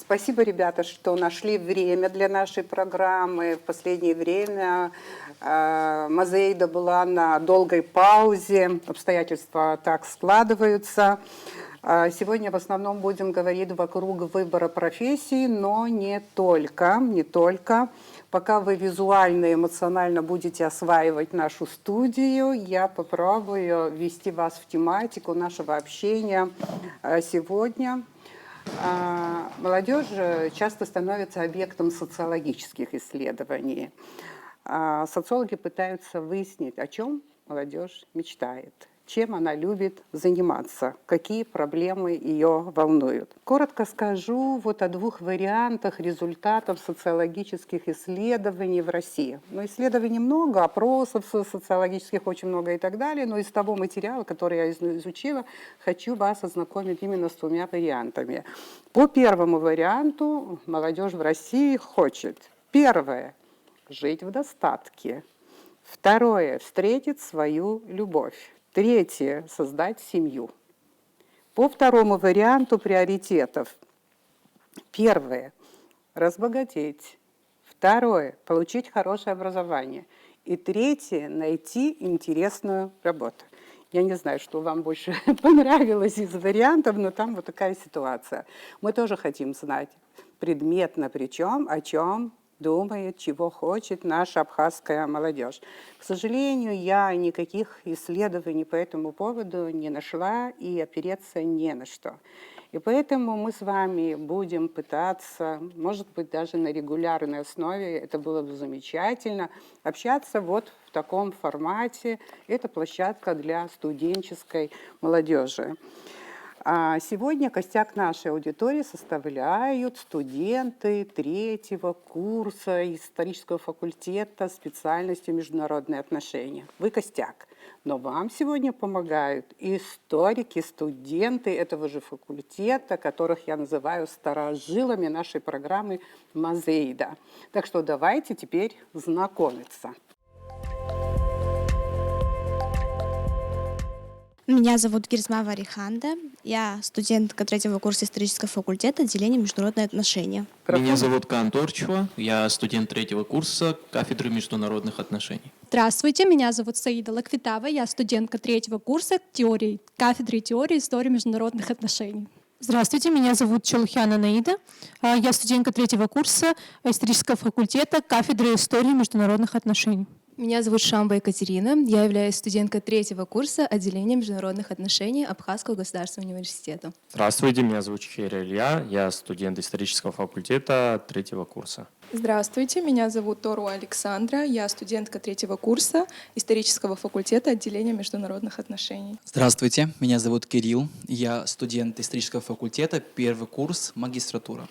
Спасибо, ребята, что нашли время для нашей программы. В последнее время Мазеида была на долгой паузе, обстоятельства так складываются. Сегодня в основном будем говорить вокруг выбора профессии, но не только. Пока вы визуально и эмоционально будете осваивать нашу студию, я попробую ввести вас в тематику нашего общения сегодня. Молодежь часто становится объектом социологических исследований. Социологи пытаются выяснить, о чем молодежь мечтает, чем она любит заниматься, какие проблемы ее волнуют. Коротко скажу вот о двух вариантах результатов социологических исследований в России. Исследований много, опросов социологических очень много и так далее, но из того материала, который я изучила, хочу вас ознакомить именно с двумя вариантами. По первому варианту молодежь в России хочет: первое – жить в достатке, второе – встретить свою любовь, третье – создать семью. По второму варианту приоритетов: первое – разбогатеть, второе – получить хорошее образование, и третье – найти интересную работу. Я не знаю, что вам больше понравилось из вариантов, но там вот такая ситуация. Мы тоже хотим знать предметно, причем о чем думает, чего хочет наша абхазская молодежь. К сожалению, я никаких исследований по этому поводу не нашла и опереться не на что. И поэтому мы с вами будем пытаться, может быть, даже на регулярной основе, это было бы замечательно, общаться вот в таком формате. Это площадка для студенческой молодежи. Сегодня костяк нашей аудитории составляют студенты третьего курса исторического факультета специальностью международные отношения. Вы костяк. Но вам сегодня помогают историки, студенты этого же факультета, которых я называю старожилами нашей программы Мазеида. Так что давайте теперь знакомиться. Меня зовут Гирзмава Риханда. Я студентка третьего курса исторического факультета отделения международные отношения. Меня зовут Кан Торчева. Я студент третьего курса кафедры международных отношений. Здравствуйте, меня зовут Саида Лаквитава. Я студентка третьего курса кафедры теории истории международных отношений. Здравствуйте, меня зовут Чолухяна Наида. Я студентка третьего курса исторического факультета кафедры истории международных отношений. Меня зовут Шамба Екатерина. Я являюсь студенткой третьего курса отделения международных отношений Абхазского государственного университета. Здравствуйте, меня зовут Чхейр Илья. Я студент исторического факультета третьего курса. Здравствуйте, меня зовут Тору Александра. Я студентка третьего курса исторического факультета отделения международных отношений. Здравствуйте, меня зовут Кирилл. Я студент исторического факультета, первый курс, магистратура.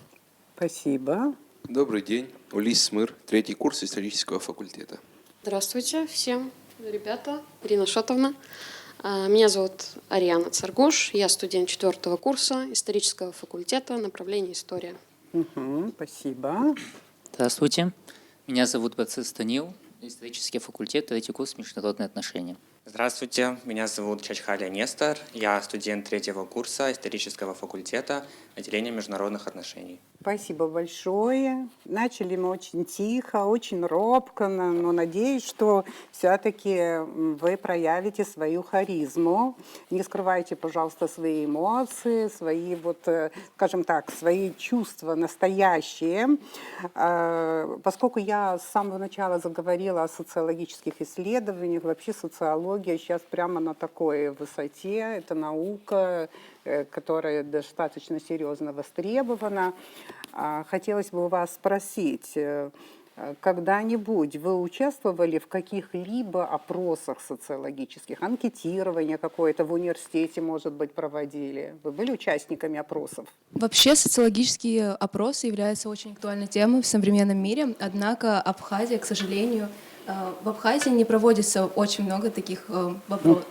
Спасибо. Добрый день. Улис Смыр, третий курс исторического факультета. Здравствуйте всем, ребята. Ирина Шотовна. Меня зовут Ариана Царгуш. Я студент четвертого курса исторического факультета, направление история. Спасибо. Здравствуйте. Меня зовут Бацис Станил. Исторический факультет, третий курс международные отношения. Здравствуйте, меня зовут Чачхаля Нестор, я студент третьего курса исторического факультета отделения международных отношений. Спасибо большое. Начали мы очень тихо, очень робко, но надеюсь, что все-таки вы проявите свою харизму. Не скрывайте, пожалуйста, свои эмоции, свои, скажем так, свои чувства настоящие. Поскольку я с самого начала заговорила о социологических исследованиях, вообще социология сейчас прямо на такой высоте. Это наука, которая достаточно серьезно востребована. Хотелось бы у вас спросить, когда-нибудь вы участвовали в каких-либо опросах социологических, анкетирование какое-то в университете, может быть, проводили? Вы были участниками опросов? Вообще социологические опросы являются очень актуальной темой в современном мире, однако Абхазия, к сожалению, в Абхазии не проводится очень много таких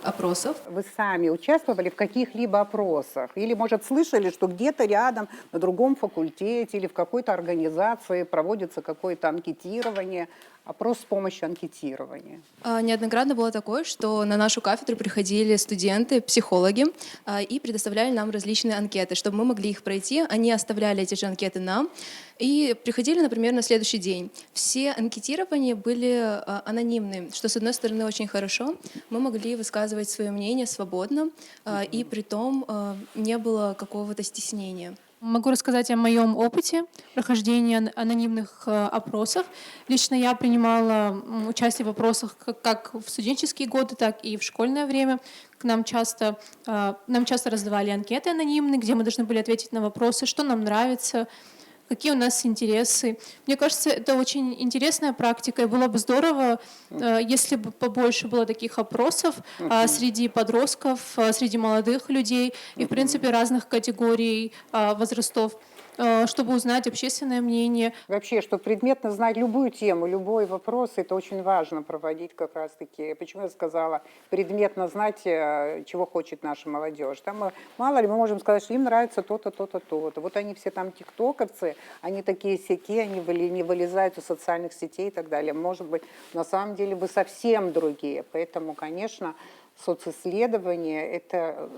опросов. Вы сами участвовали в каких-либо опросах? Или, может, слышали, что где-то рядом, на другом факультете или в какой-то организации проводится какое-то анкетирование? Опрос с помощью анкетирования. Неоднократно было такое, что на нашу кафедру приходили студенты, психологи, и предоставляли нам различные анкеты, чтобы мы могли их пройти. Они оставляли эти же анкеты нам и приходили, например, на следующий день. Все анкетирования были анонимны, что, с одной стороны, очень хорошо. Мы могли высказывать свое мнение свободно, и при том не было какого-то стеснения. Могу рассказать о моем опыте прохождения анонимных опросов. Лично я принимала участие в опросах как в студенческие годы, так и в школьное время. Нам часто раздавали анкеты анонимные, где мы должны были ответить на вопросы, что нам нравится, какие у нас интересы. Мне кажется, это очень интересная практика, и было бы здорово, если бы побольше было таких опросов среди подростков, среди молодых людей и, в принципе, разных категорий возрастов, чтобы узнать общественное мнение. Вообще, чтобы предметно знать любую тему, любой вопрос, это очень важно проводить как раз-таки. Почему я сказала, предметно знать, чего хочет наша молодежь. Там, мало ли, мы можем сказать, что им нравится то-то, то-то, то-то. Вот они все там тиктоковцы, они такие сяки, они не вылезают из социальных сетей и так далее. Может быть, на самом деле вы совсем другие. Поэтому, конечно, социсследования, это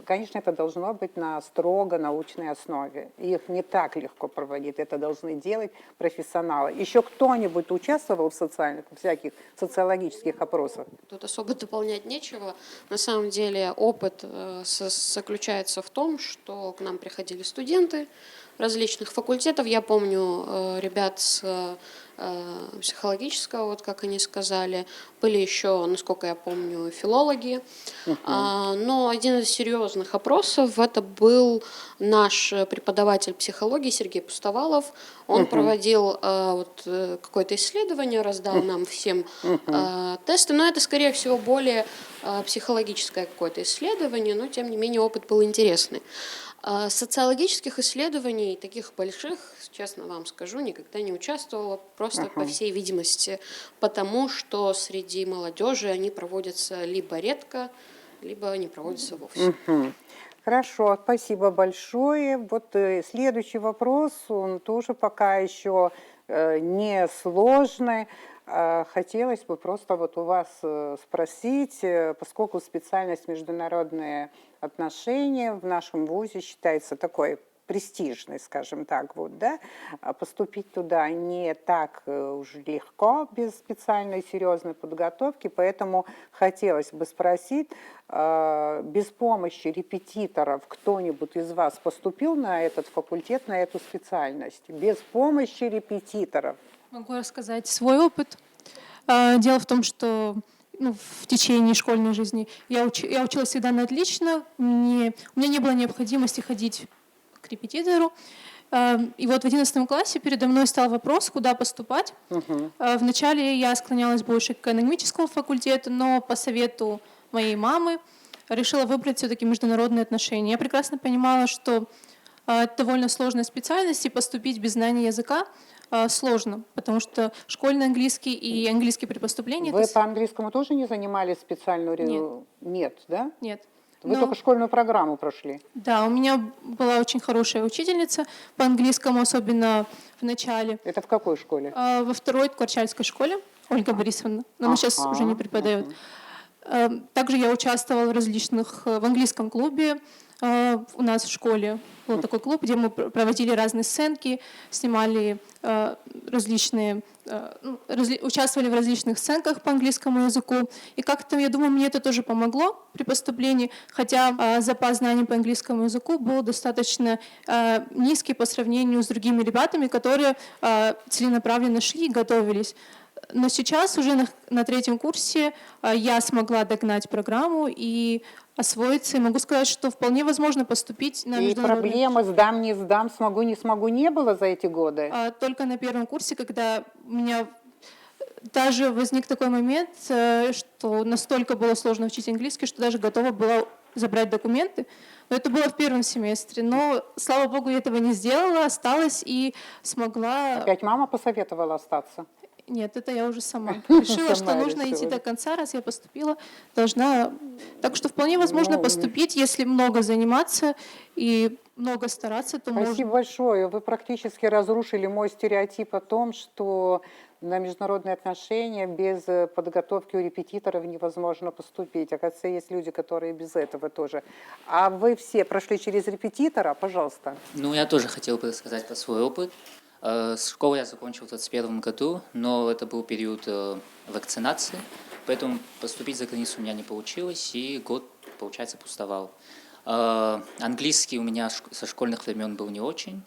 должно быть на строго научной основе. Их не так легко проводить, это должны делать профессионалы. Еще кто-нибудь участвовал в всяких социологических опросах? Тут особо дополнять нечего. На самом деле опыт заключается в том, что к нам приходили студенты различных факультетов. Я помню ребят с психологического, вот как они сказали. Были еще, насколько я помню, филологи. Но один из серьезных опросов это был наш преподаватель психологии Сергей Пустовалов. Он проводил какое-то исследование, раздал нам всем тесты. Но это, скорее всего, более психологическое какое-то исследование, но, тем не менее, опыт был интересный. Социологических исследований, таких больших, честно вам скажу, никогда не участвовала, просто по всей видимости, потому что среди молодежи они проводятся либо редко, либо не проводятся вовсе. Хорошо, спасибо большое. Вот следующий вопрос, он тоже пока еще не сложный. Хотелось бы просто вот у вас спросить, поскольку специальность международные отношения в нашем вузе считается такой престижной, скажем так, вот, да, поступить туда не так уж легко без специальной серьезной подготовки, поэтому хотелось бы спросить, без помощи репетиторов кто-нибудь из вас поступил на этот факультет, на эту специальность? Без помощи репетиторов? Могу рассказать свой опыт. Дело в том, что в течение школьной жизни я училась всегда на отлично, у меня не было необходимости ходить к репетитору. И вот в 11 классе передо мной стал вопрос, куда поступать. Вначале я склонялась больше к экономическому факультету, но по совету моей мамы решила выбрать все-таки международные отношения. Я прекрасно понимала, что это довольно сложная специальность, и поступить без знания языка сложно, потому что школьный английский и английский при поступлении... Вы по английскому тоже не занимались специальную... Нет, да? Нет. Вы только школьную программу прошли? Да, у меня была очень хорошая учительница по английскому, особенно в начале. Это в какой школе? Во второй Корчальской школе, Ольга Борисовна. Но она сейчас уже не преподает. Также я участвовала в английском клубе. У нас в школе был такой клуб, где мы проводили разные сценки, снимали участвовали в различных сценках по английскому языку. И как-то, я думаю, мне это тоже помогло при поступлении, хотя запас знаний по английскому языку был достаточно низкий по сравнению с другими ребятами, которые целенаправленно шли и готовились. Но сейчас уже на третьем курсе я смогла догнать программу и освоиться. И могу сказать, что вполне возможно поступить на международный... И проблемы сдам, не сдам, смогу, не смогу не было за эти годы? Только на первом курсе, когда у меня даже возник такой момент, что настолько было сложно учить английский, что даже готова была забрать документы. Но это было в первом семестре. Но, слава богу, я этого не сделала, осталась и смогла... Опять мама посоветовала остаться? Нет, это я уже сама решила, что нужно идти до конца, раз я поступила, должна... Так что вполне возможно поступить, если много заниматься и много стараться, то можно... Спасибо большое. Вы практически разрушили мой стереотип о том, что На международные отношения без подготовки у репетиторов невозможно поступить. Оказывается, есть люди, которые без этого тоже. А вы все прошли через репетитора? Пожалуйста. Ну, я тоже хотел бы рассказать про свой опыт. Школу я закончил в 2021 году, но это был период вакцинации, поэтому поступить за границу у меня не получилось, и год, получается, пустовал. Английский у меня со школьных времен был не очень,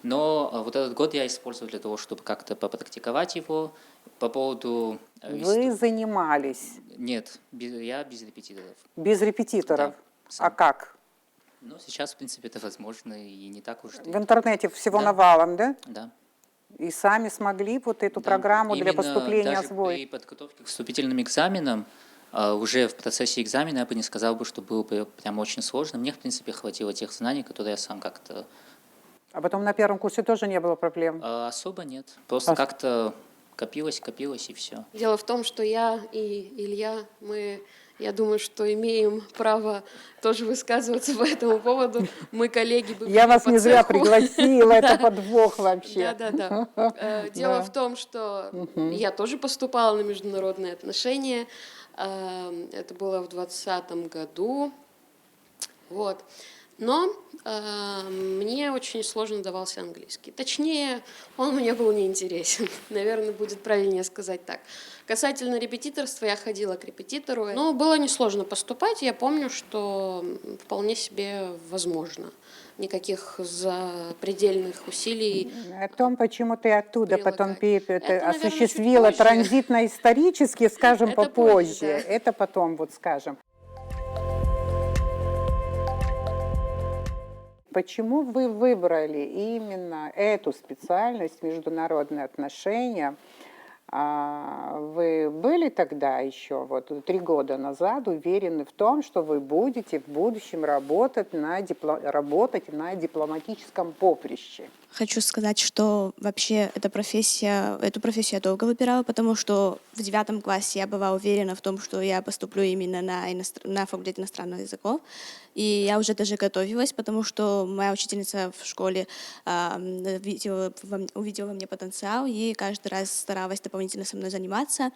но вот этот год я использовал для того, чтобы как-то попрактиковать его. По поводу... Вы занимались? Нет, я без репетиторов. Без репетиторов? Да, а как? Ну, сейчас, в принципе, это возможно, и не так уж... В интернете всего да. навалом, да? Да. И сами смогли вот эту Да. программу Именно для поступления даже освоить? при подготовке к вступительным экзаменам, уже в процессе экзамена я бы не сказал, что было бы прям очень сложно. Мне, в принципе, хватило тех знаний, которые я сам как-то... А потом на первом курсе тоже не было проблем? Особо нет. Просто как-то копилось, и все. Дело в том, что я и Илья, я думаю, что имеем право тоже высказываться по этому поводу. Мы коллеги. Я вас не зря пригласила, это подвох вообще. Да. Дело в том, что я тоже поступала на международные отношения. Это было в 2020 году. Вот. Но мне очень сложно давался английский. Точнее, он мне был неинтересен. Наверное, будет правильнее сказать так. Касательно репетиторства, я ходила к репетитору. Но было несложно поступать. Я помню, что вполне себе возможно. Никаких запредельных усилий. О том, почему ты оттуда потом наверное, осуществила чуть позже. транзитно-исторически, скажем, Это попозже. позже, да. Это потом вот скажем. Почему вы выбрали именно эту специальность международные отношения? Вы были тогда еще, вот 3 года назад, уверены в том, что вы будете в будущем работать на дипломатическом поприще? Хочу сказать, что вообще эту профессию я долго выбирала, потому что в 9 классе я была уверена в том, что я поступлю именно на факультет иностранных языков. И я уже даже готовилась, потому что моя учительница в школе увидела во мне потенциал и каждый раз старалась дополнительно со мной заниматься.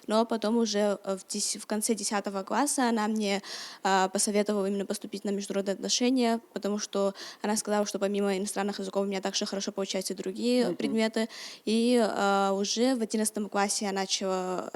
Но потом уже в конце 10 класса она мне посоветовала именно поступить на международные отношения, потому что она сказала, что помимо иностранных языков у меня также хорошо получаются и другие предметы. И уже в 11 классе я начала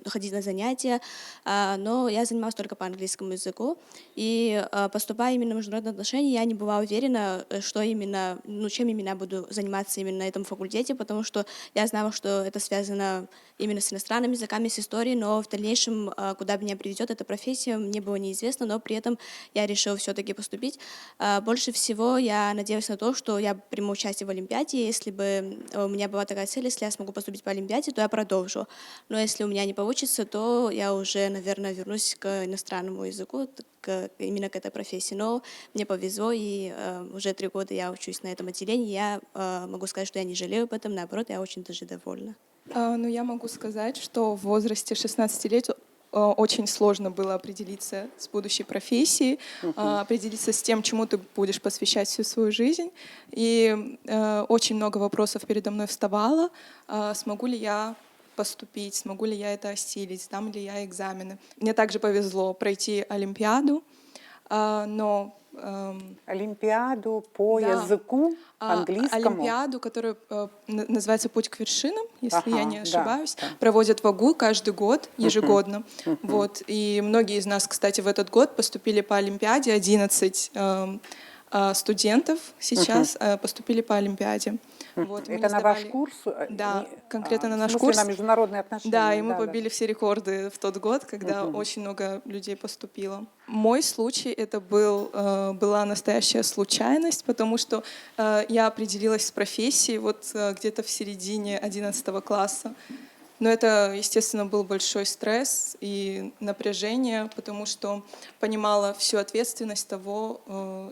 ходить на занятия, но я занималась только по английскому языку. И поступая именно в международные отношения, я не была уверена, что именно, чем именно я буду заниматься именно на этом факультете, потому что я знала, что это связано именно с иностранными языками, с историей, но в дальнейшем, куда меня приведет эта профессия, мне было неизвестно, но при этом я решила все-таки поступить. Больше всего я надеялась на то, что я приму участие в Олимпиаде. Если бы у меня была такая цель, если я смогу поступить по Олимпиаде, то я продолжу. Но если у меня не получится, то я уже, наверное, вернусь к иностранному языку, именно к этой профессии. Но мне повезло, и уже 3 года я учусь на этом отделении. Я могу сказать, что я не жалею об этом, наоборот, я очень даже довольна. Ну, я могу сказать, что в возрасте 16 лет очень сложно было определиться с будущей профессией, определиться с тем, чему ты будешь посвящать всю свою жизнь. И очень много вопросов передо мной вставало. Смогу ли я поступить, смогу ли я это осилить, сдам ли я экзамены. Мне также повезло пройти Олимпиаду, но... Олимпиаду по языку английскому? Олимпиаду, которая называется «Путь к вершинам», если я не ошибаюсь, да. проводят в ОГУ каждый год, ежегодно. Вот. И многие из нас, кстати, в этот год поступили по Олимпиаде, 11 студентов сейчас поступили по Олимпиаде. Вот, это на ваш курс? Да, конкретно на наш в смысле, курс. на международные отношения? Да, и мы побили все рекорды в тот год, когда очень много людей поступило. Мой случай это была настоящая случайность, потому что я определилась с профессией вот где-то в середине 11 класса. Но это, естественно, был большой стресс и напряжение, потому что понимала всю ответственность того,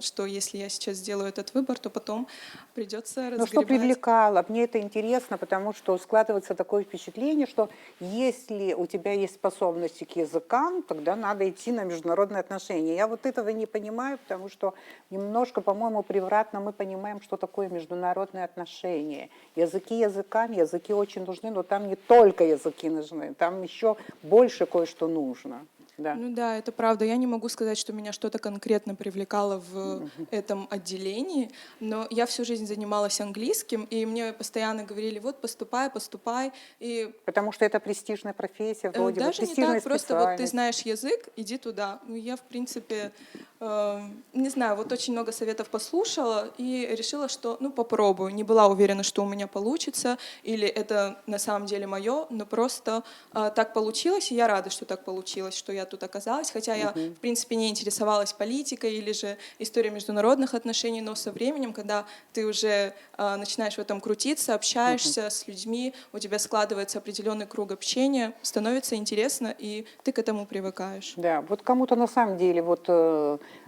что если я сейчас сделаю этот выбор, то потом придется Ну, что разгребать. привлекало? Мне это интересно, потому что складывается такое впечатление, что если у тебя есть способности к языкам, тогда надо идти на международные отношения. Я вот этого не понимаю, потому что немножко, по-моему, превратно мы понимаем, что такое международные отношения. Языки языками, языки очень нужны, но там не только языки нужны, там еще больше кое-что нужно. Да. Ну да, это правда. Я не могу сказать, что меня что-то конкретно привлекало в этом отделении, но я всю жизнь занималась английским, и мне постоянно говорили, вот поступай, поступай. И Потому что это престижная профессия, вроде бы, даже не престижная так, просто вот ты специальность. знаешь язык, иди туда. Ну, я, в принципе, не знаю, вот очень много советов послушала и решила, что, ну, попробую. Не была уверена, что у меня получится, или это на самом деле мое, но просто так получилось, и я рада, что так получилось, что я тут оказалась, хотя я, в принципе, не интересовалась политикой или же историей международных отношений, но со временем, когда ты уже начинаешь в этом крутиться, общаешься с людьми, у тебя складывается определенный круг общения, становится интересно, и ты к этому привыкаешь. Да, вот кому-то на самом деле вот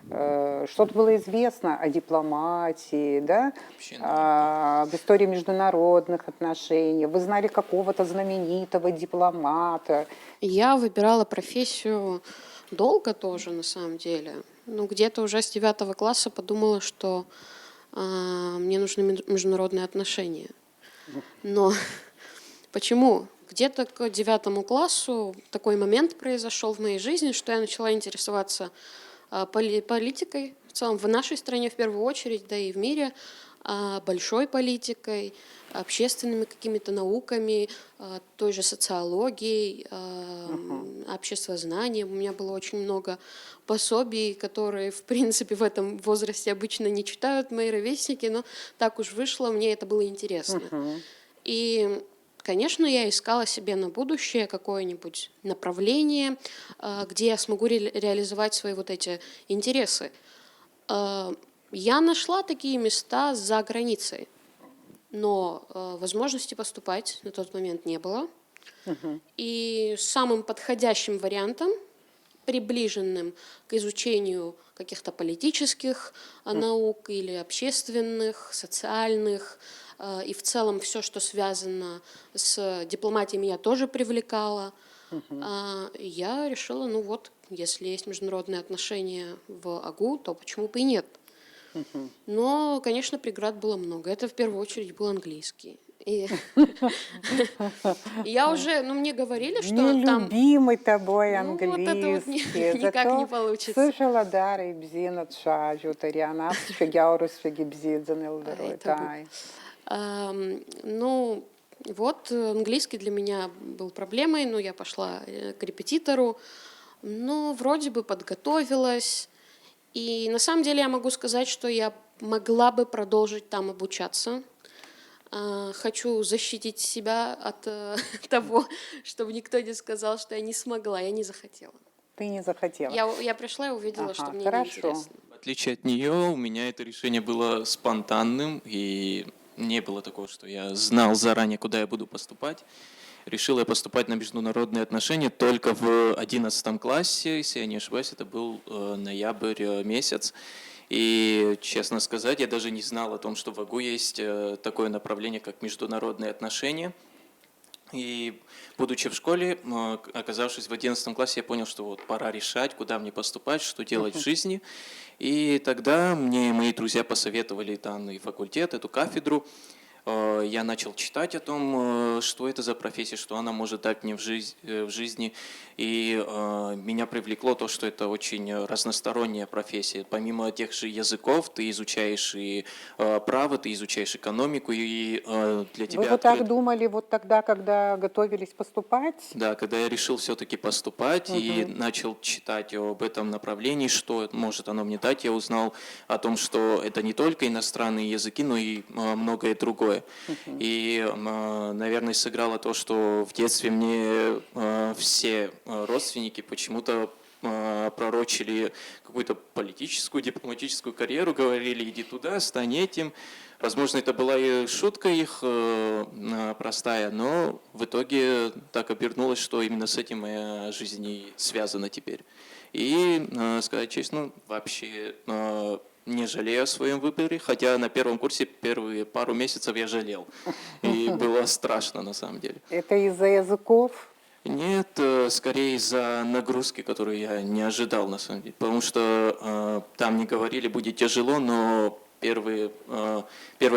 что-то было известно о дипломатии, да, об истории международных отношений. Вы знали какого-то знаменитого дипломата. Я выбирала профессию долго тоже, на самом деле. Ну, где-то уже с 9 класса подумала, что мне нужны международные отношения. Но почему? Где-то к 9 классу такой момент произошел в моей жизни, что я начала интересоваться политикой, в целом в нашей стране в первую очередь, да и в мире, большой политикой, общественными какими-то науками, той же социологией, обществознанием. У меня было очень много пособий, которые, в принципе, в этом возрасте обычно не читают мои ровесники, но так уж вышло, мне это было интересно. И, конечно, я искала себе на будущее какое-нибудь направление, где я смогу реализовать свои вот эти интересы. Я нашла такие места за границей, но возможности поступать на тот момент не было. И самым подходящим вариантом, приближенным к изучению каких-то политических наук или общественных, социальных, и в целом все, что связано с дипломатией, меня тоже привлекало. Я решила, ну вот, если есть международные отношения в АГУ, то почему бы и нет? Но, конечно, преград было много. Это в первую очередь был английский. И я уже, ну, мне говорили, что там... Нелюбимый тобой Ну, вот это вот английский. никак Зато не получится. слышала Дара и Бзина Тшажу, Тариана, Шагяурус, Фигибзидзан, Илдаруй. Ну, вот английский для меня был проблемой, но я пошла к репетитору, ну, вроде бы подготовилась. И на самом деле я могу сказать, что я могла бы продолжить там обучаться. Хочу защитить себя от того, чтобы никто не сказал, что я не смогла, я не захотела. Ты не захотела. Я пришла и увидела, что мне хорошо. неинтересно. В отличие от нее, у меня это решение было спонтанным, и не было такого, что я знал заранее, куда я буду поступать. Решил я поступать на международные отношения только в 11 классе, если я не ошибаюсь, это был ноябрь месяц. И, честно сказать, я даже не знал о том, что в АГУ есть такое направление, как международные отношения. И, будучи в школе, оказавшись в 11 классе, я понял, что вот пора решать, куда мне поступать, что делать в жизни. И тогда мне мои друзья посоветовали данный факультет, эту кафедру. Я начал читать о том, что это за профессия, что она может дать мне в жизни. И меня привлекло то, что это очень разносторонняя профессия. Помимо тех же языков, ты изучаешь и право, ты изучаешь экономику, и для тебя... Вы вот так думали вот тогда, когда готовились поступать? Да, когда я решил все-таки поступать и начал читать об этом направлении, что может оно мне дать, я узнал о том, что это не только иностранные языки, но и многое другое. И, наверное, сыграло то, что в детстве мне все родственники почему-то пророчили какую-то политическую, дипломатическую карьеру, говорили, иди туда, стань этим. Возможно, это была и шутка их простая, но в итоге так обернулось, что именно с этим моя жизнь и связана теперь. И, сказать честно, вообще не жалею о своем выборе, хотя на первом курсе первые пару месяцев я жалел. И было страшно на самом деле. Это из-за языков? Нет, скорее из-за нагрузки, которую я не ожидал на самом деле. Потому что там не говорили, будет тяжело, но первые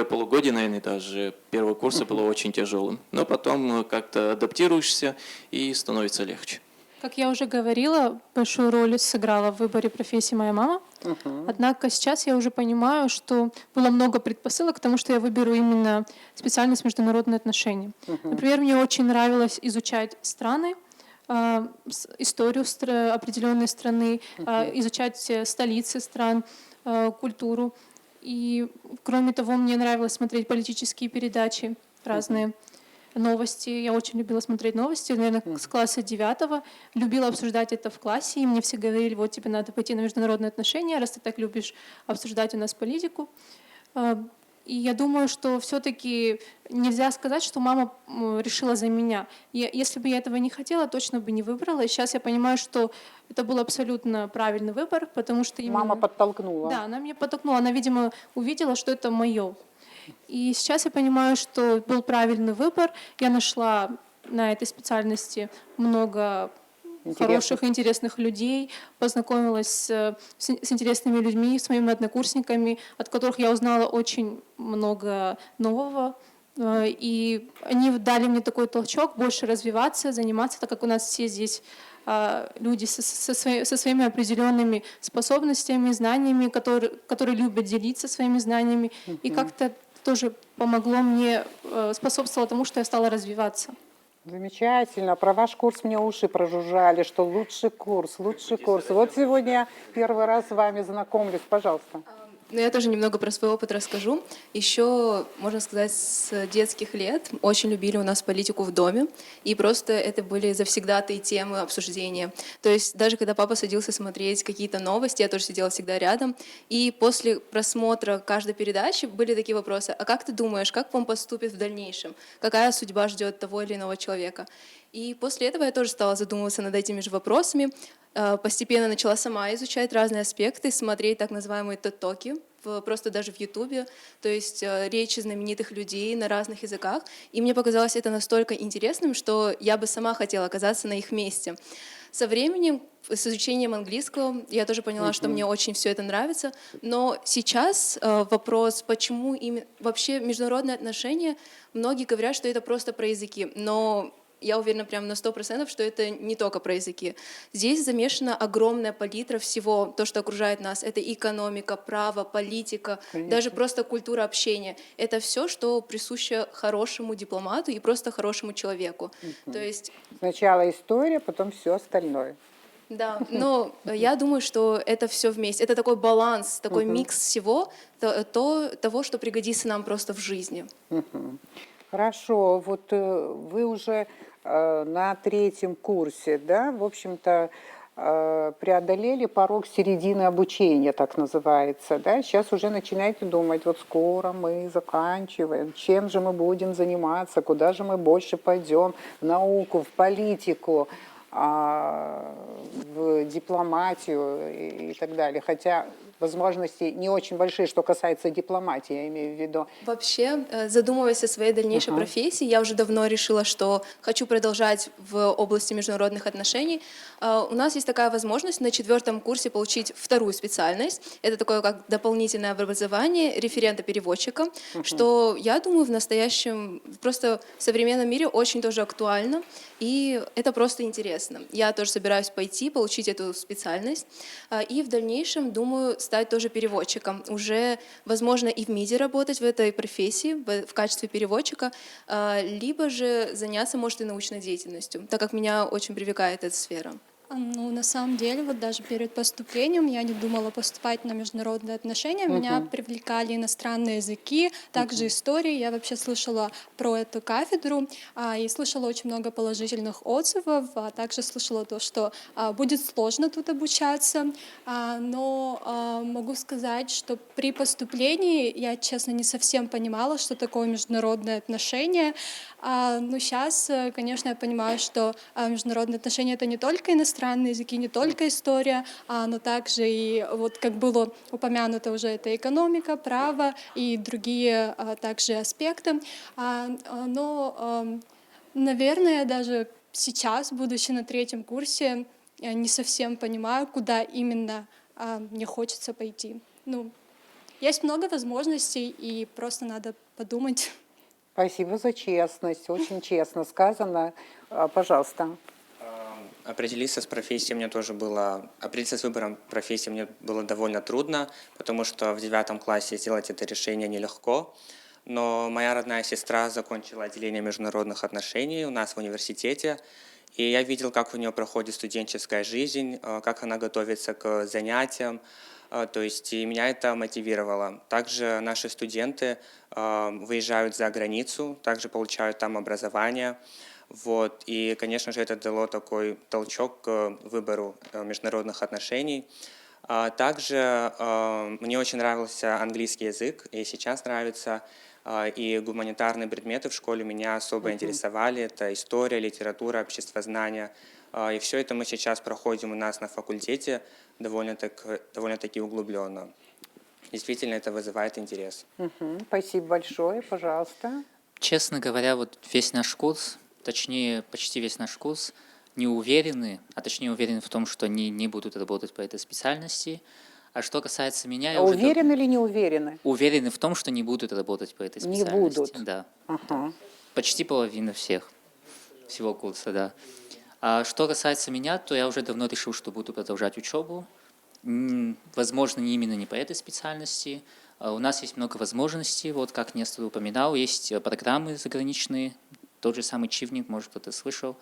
полугодие, наверное, даже первого курса было очень тяжелым. Но потом как-то адаптируешься и становится легче. Как я уже говорила, большую роль сыграла в выборе профессии моя мама. Однако сейчас я уже понимаю, что было много предпосылок к тому, что я выберу именно специальность международные отношения. Например, мне очень нравилось изучать страны, историю определенной страны, изучать столицы стран, культуру. И кроме того, мне нравилось смотреть политические передачи разные. Новости. Я очень любила смотреть новости, наверное, с класса 9. Любила обсуждать это в классе, и мне все говорили, вот тебе надо пойти на международные отношения, раз ты так любишь обсуждать у нас политику. И я думаю, что все-таки нельзя сказать, что мама решила за меня. Если бы я этого не хотела, точно бы не выбрала. И сейчас я понимаю, что это был абсолютно правильный выбор, потому что именно... Мама подтолкнула. Да, она меня подтолкнула. Она, видимо, увидела, что это мое. И сейчас я понимаю, что был правильный выбор. Я нашла на этой специальности много хороших, интересных людей, познакомилась с интересными людьми, с моими однокурсниками, от которых я узнала очень много нового. И они дали мне такой толчок больше развиваться, заниматься, так как у нас все здесь люди со своими определенными способностями, знаниями, которые любят делиться своими знаниями. И как-то тоже помогло мне, способствовало тому, что я стала развиваться. Замечательно. Про ваш курс мне уши прожужжали, что лучший курс, лучший курс. Вот сегодня я первый раз с вами знакомлюсь. Пожалуйста. Ну, я тоже немного про свой опыт расскажу. Еще, можно сказать, с детских лет очень любили у нас политику в доме, и просто это были завсегдатые темы обсуждения. То есть даже когда папа садился смотреть какие-то новости, я тоже сидела всегда рядом, и после просмотра каждой передачи были такие вопросы: а как ты думаешь, как он поступит в дальнейшем? Какая судьба ждет того или иного человека? И после этого я тоже стала задумываться над этими же вопросами. Постепенно начала сама изучать разные аспекты, смотреть так называемые тед-токи, просто даже в Ютубе, то есть речи знаменитых людей на разных языках. И мне показалось это настолько интересным, что я бы сама хотела оказаться на их месте. Со временем, с изучением английского, я тоже поняла, что мне очень все это нравится. Но сейчас вопрос, почему именно вообще международные отношения, многие говорят, что это просто про языки, но я уверена прям на 100%, что это не только про языки. Здесь замешана огромная палитра всего, то, что окружает нас. Это экономика, право, политика, даже просто культура общения. Это все, что присуще хорошему дипломату и просто хорошему человеку. То есть... Сначала история, потом все остальное. Да, но я думаю, что это все вместе. Это такой баланс, такой микс всего, того, что пригодится нам просто в жизни. Хорошо, вот вы уже на 3-м курсе, да, в общем-то, преодолели порог середины обучения, так называется, да, сейчас уже начинаете думать, вот скоро мы заканчиваем, чем же мы будем заниматься, куда же мы больше пойдем, в науку, в политику, в дипломатию и так далее, хотя возможности не очень большие, что касается дипломатии, я имею в виду. Вообще, задумываясь о своей дальнейшей профессии, я уже давно решила, что хочу продолжать в области международных отношений. У нас есть такая возможность на 4-м курсе получить 2-ю специальность. Это такое как дополнительное образование референта-переводчика, что, я думаю, в настоящем, просто в современном мире очень тоже актуально, и это просто интересно. Я тоже собираюсь пойти, получить эту специальность, и в дальнейшем, думаю, стать тоже переводчиком. Уже, возможно, и в МИДе работать в этой профессии, в качестве переводчика, либо же заняться, может, и научной деятельностью, так как меня очень привлекает эта сфера. Ну, на самом деле, вот даже перед поступлением я не думала поступать на международные отношения. Меня привлекали иностранные языки, также истории. Я вообще слышала про эту кафедру и слышала очень много положительных отзывов, а также слышала то, что будет сложно тут обучаться. Но могу сказать, что при поступлении я, честно, не совсем понимала, что такое международные отношения. Но сейчас, конечно, я понимаю, что международные отношения — это не только иностранные языки, не только история, но также и, вот как было упомянуто уже, это экономика, право и другие также аспекты. Но, наверное, даже сейчас, будучи на 3-м курсе, я не совсем понимаю, куда именно мне хочется пойти. Ну, есть много возможностей, и просто надо подумать. Спасибо за честность, очень честно сказано. Пожалуйста. Определиться с выбором профессии мне было довольно трудно, потому что в 9 классе сделать это решение нелегко. Но моя родная сестра закончила отделение международных отношений у нас в университете, и я видел, как у нее проходит студенческая жизнь, как она готовится к занятиям. То есть и меня это мотивировало. Также наши студенты выезжают за границу, также получают там образование. Вот. И, конечно же, это дало такой толчок к выбору международных отношений. Также мне очень нравился английский язык, и сейчас нравится. И гуманитарные предметы в школе меня особо интересовали. Это история, литература, обществознание. И все это мы сейчас проходим у нас на факультете довольно-таки углубленно. Действительно, это вызывает интерес. Спасибо большое, пожалуйста. Честно говоря, вот весь наш курс, точнее, почти весь наш курс, не уверены, точнее уверены в том, что они не будут работать по этой специальности. А что касается меня, я уже... Уверены или не уверены? Уверены в том, что не будут работать по этой Не специальности. будут? Да. Ага. Почти половина всего курса, да. А что касается меня, то я уже давно решил, что буду продолжать учебу. Возможно, не по этой специальности. У нас есть много возможностей, вот как Нестор упоминал, есть программы заграничные, тот же самый Чивник, может, кто-то слышал.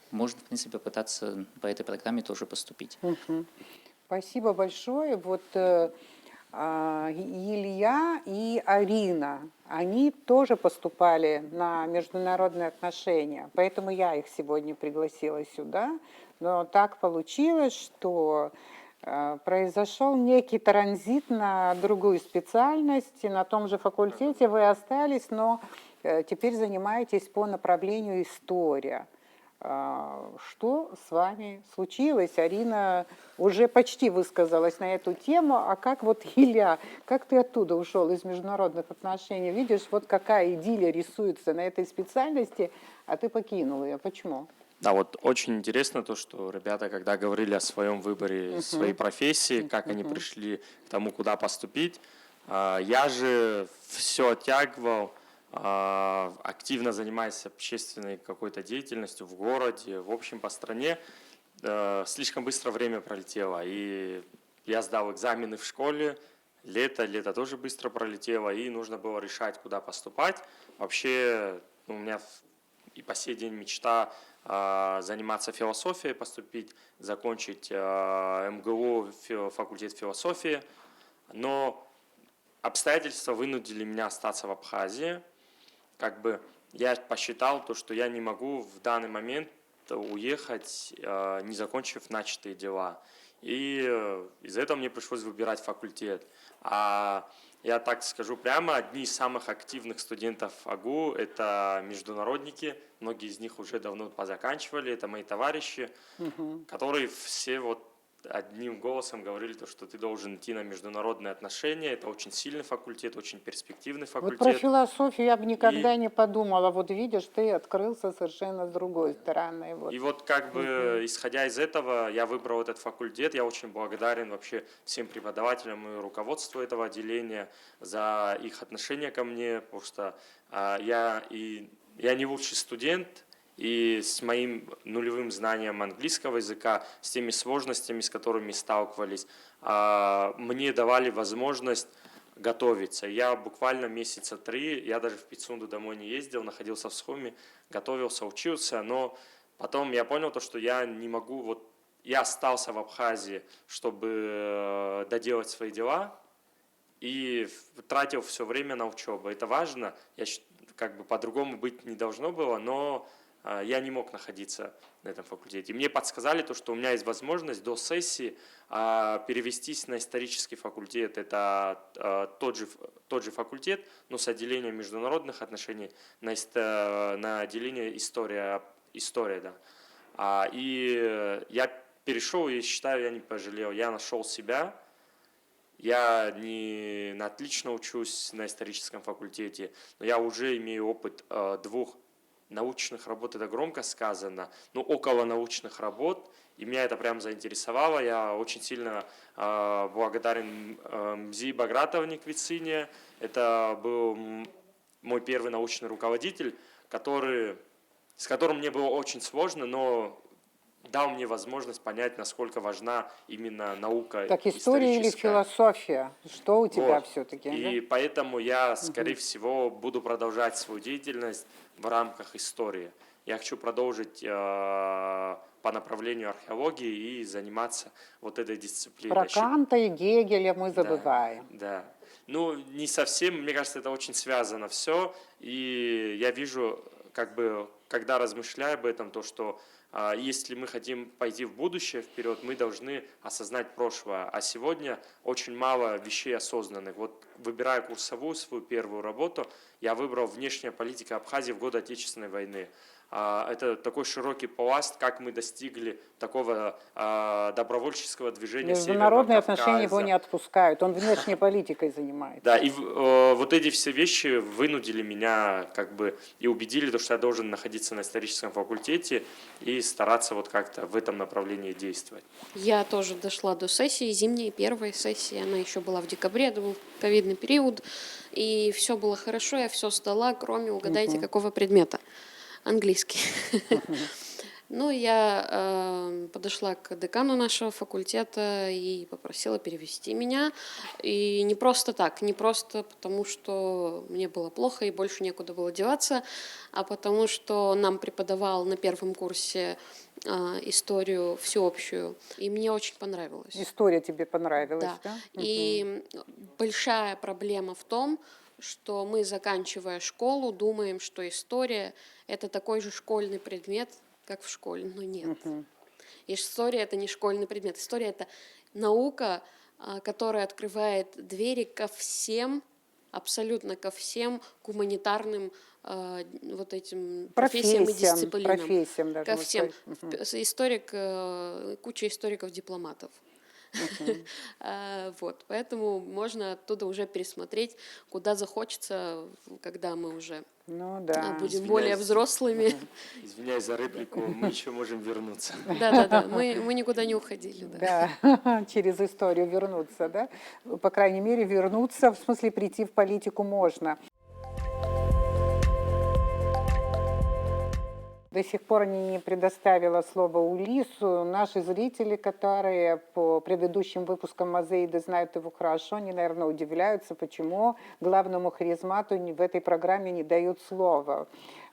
Можно, в принципе, попытаться по этой программе тоже поступить. Спасибо большое. Вот Илья и Арина, они тоже поступали на международные отношения, поэтому я их сегодня пригласила сюда. Но так получилось, что произошел некий транзит на другую специальность, и на том же факультете вы остались, но теперь занимаетесь по направлению история. Что с вами случилось? Арина уже почти высказалась на эту тему, а как вот, Илья, как ты оттуда ушел из международных отношений? Видишь, вот какая идиллия рисуется на этой специальности, а ты покинул ее. Почему? Да, вот очень интересно то, что ребята, когда говорили о своем выборе своей профессии, как они пришли к тому, куда поступить, я же все оттягивал, активно занимаясь общественной какой-то деятельностью в городе, в общем, по стране. Слишком быстро время пролетело, и я сдал экзамены в школе, лето тоже быстро пролетело, и нужно было решать, куда поступать. Вообще, у меня и по сей день мечта заниматься философией, поступить, закончить МГУ, факультет философии, но обстоятельства вынудили меня остаться в Абхазии. Как бы я посчитал то, что я не могу в данный момент уехать, не закончив начатые дела. И из-за этого мне пришлось выбирать факультет. А я так скажу прямо, одни из самых активных студентов АГУ – это международники. Многие из них уже давно позаканчивали. Это мои товарищи, которые все вот одним голосом говорили, то, что ты должен идти на международные отношения. Это очень сильный факультет, очень перспективный факультет. Вот про философию я бы никогда не подумала. Вот видишь, ты открылся совершенно с другой стороны. Вот. И вот как бы исходя из этого я выбрал этот факультет. Я очень благодарен вообще всем преподавателям и руководству этого отделения за их отношение ко мне, потому что я не лучший студент, и с моим нулевым знанием английского языка, с теми сложностями, с которыми сталкивались, мне давали возможность готовиться. Я буквально месяца 3, я даже в Пицунду домой не ездил, находился в Схуме, готовился, учился, но потом я понял, что я не могу вот я остался в Абхазии, чтобы доделать свои дела, и тратил все время на учебу. Это важно, как бы по-другому быть не должно было, но я не мог находиться на этом факультете. И мне подсказали то, что у меня есть возможность до сессии перевестись на исторический факультет. Это тот же факультет, но с отделением международных отношений на отделение история, да. И я перешел, и считаю, я не пожалел. Я нашел себя. Я не на отлично учусь на историческом факультете, но я уже имею опыт 2 научных работ, это громко сказано, но около научных работ, и меня это прям заинтересовало. Я очень сильно благодарен Мзи Багратовне Квицине. Это был мой первый научный руководитель, с которым мне было очень сложно, но дал мне возможность понять, насколько важна именно наука. Так история или философия? Что у тебя вот. все-таки? И да? поэтому я, скорее всего, буду продолжать свою деятельность в рамках истории. Я хочу продолжить по направлению археологии и заниматься вот этой дисциплиной. Про Канта и Гегеля мы забываем. Да. Ну, не совсем, мне кажется, это очень связано все. И я вижу, как бы, когда размышляю об этом, то, что если мы хотим пойти в будущее вперед, мы должны осознать прошлое. А сегодня очень мало вещей осознанных. Вот выбирая курсовую, свою первую работу, я выбрал «Внешняя политика Абхазии в годы Отечественной войны». Это такой широкий пласт, как мы достигли такого добровольческого движения Международные Северного Кавказа. отношения его не отпускают, он внешней политикой занимается. Да, и вот эти все вещи вынудили меня, как бы, и убедили, что я должен находиться на историческом факультете и стараться вот как-то в этом направлении действовать. Я тоже дошла до сессии, зимней первой сессии, она еще была в декабре, это был ковидный период, и все было хорошо, я все сдала, кроме, угадайте, какого предмета? Английский. Ну, я подошла к декану нашего факультета и попросила перевести меня. И не просто так, не просто потому, что мне было плохо и больше некуда было деваться, а потому что нам преподавал на первом курсе историю всеобщую, и мне очень понравилось. История тебе понравилась, да? И большая проблема в том, что мы, заканчивая школу, думаем, что история – это такой же школьный предмет, как в школе, но нет. История – это не школьный предмет. История – это наука, которая открывает двери ко всем, абсолютно ко всем гуманитарным вот этим профессиям и дисциплинам. Профессиям даже. Ко всем. Историк, куча историков-дипломатов. Вот, поэтому можно оттуда уже пересмотреть, куда захочется, когда мы уже будем более взрослыми. Извиняюсь за реплику, мы еще можем вернуться. Да, мы никуда не уходили. Да, через историю вернуться, да? По крайней мере, вернуться, в смысле прийти в политику можно. До сих пор не предоставила слово Улису. Наши зрители, которые по предыдущим выпускам Мазеиды знают его хорошо, они, наверное, удивляются, почему главному харизмату в этой программе не дают слова.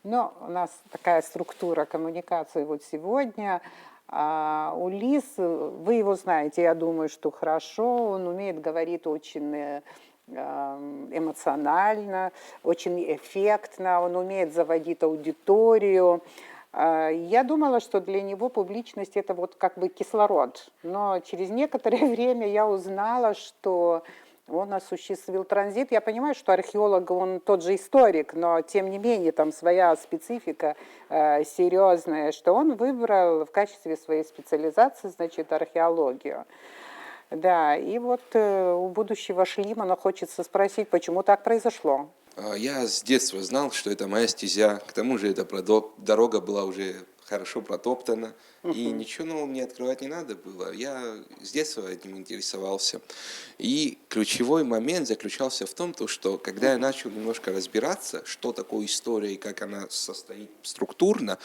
Но у нас такая структура коммуникации вот сегодня. Улис, вы его знаете, я думаю, что хорошо. Он умеет говорить очень эмоционально, очень эффектно, он умеет заводить аудиторию. Я думала, что для него публичность – это вот как бы кислород. Но через некоторое время я узнала, что он осуществил транзит. Я понимаю, что археолог, он тот же историк, но тем не менее там своя специфика серьезная, что он выбрал в качестве своей специализации, значит, археологию. Да, и вот у будущего Шлимана хочется спросить, почему так произошло? Я с детства знал, что это моя стезя. К тому же эта дорога была уже хорошо протоптана. И ничего нового мне открывать не надо было. Я с детства этим интересовался. И ключевой момент заключался в том, что когда я начал немножко разбираться, что такое история и как она состоит структурно,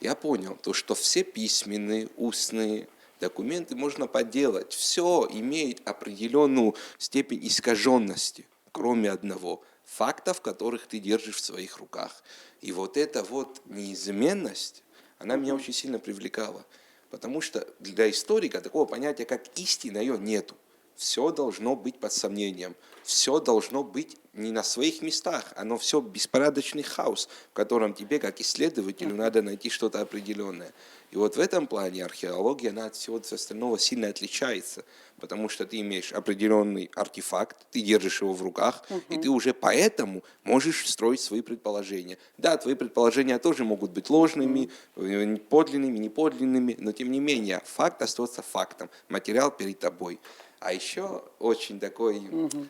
я понял, что все письменные, устные документы можно подделать. Все имеет определенную степень искаженности, кроме одного – фактов, которых ты держишь в своих руках. И вот эта вот неизменность, она меня очень сильно привлекала. Потому что для историка такого понятия, как истина, ее нету. Все должно быть под сомнением. Все должно быть не на своих местах. Оно все беспорядочный хаос, в котором тебе, как исследователю, надо найти что-то определенное. И вот в этом плане археология, она от всего остального сильно отличается. Потому что ты имеешь определенный артефакт, ты держишь его в руках, и ты уже поэтому можешь строить свои предположения. Да, твои предположения тоже могут быть ложными, подлинными, неподлинными, но тем не менее факт остается фактом, материал перед тобой. А еще очень такой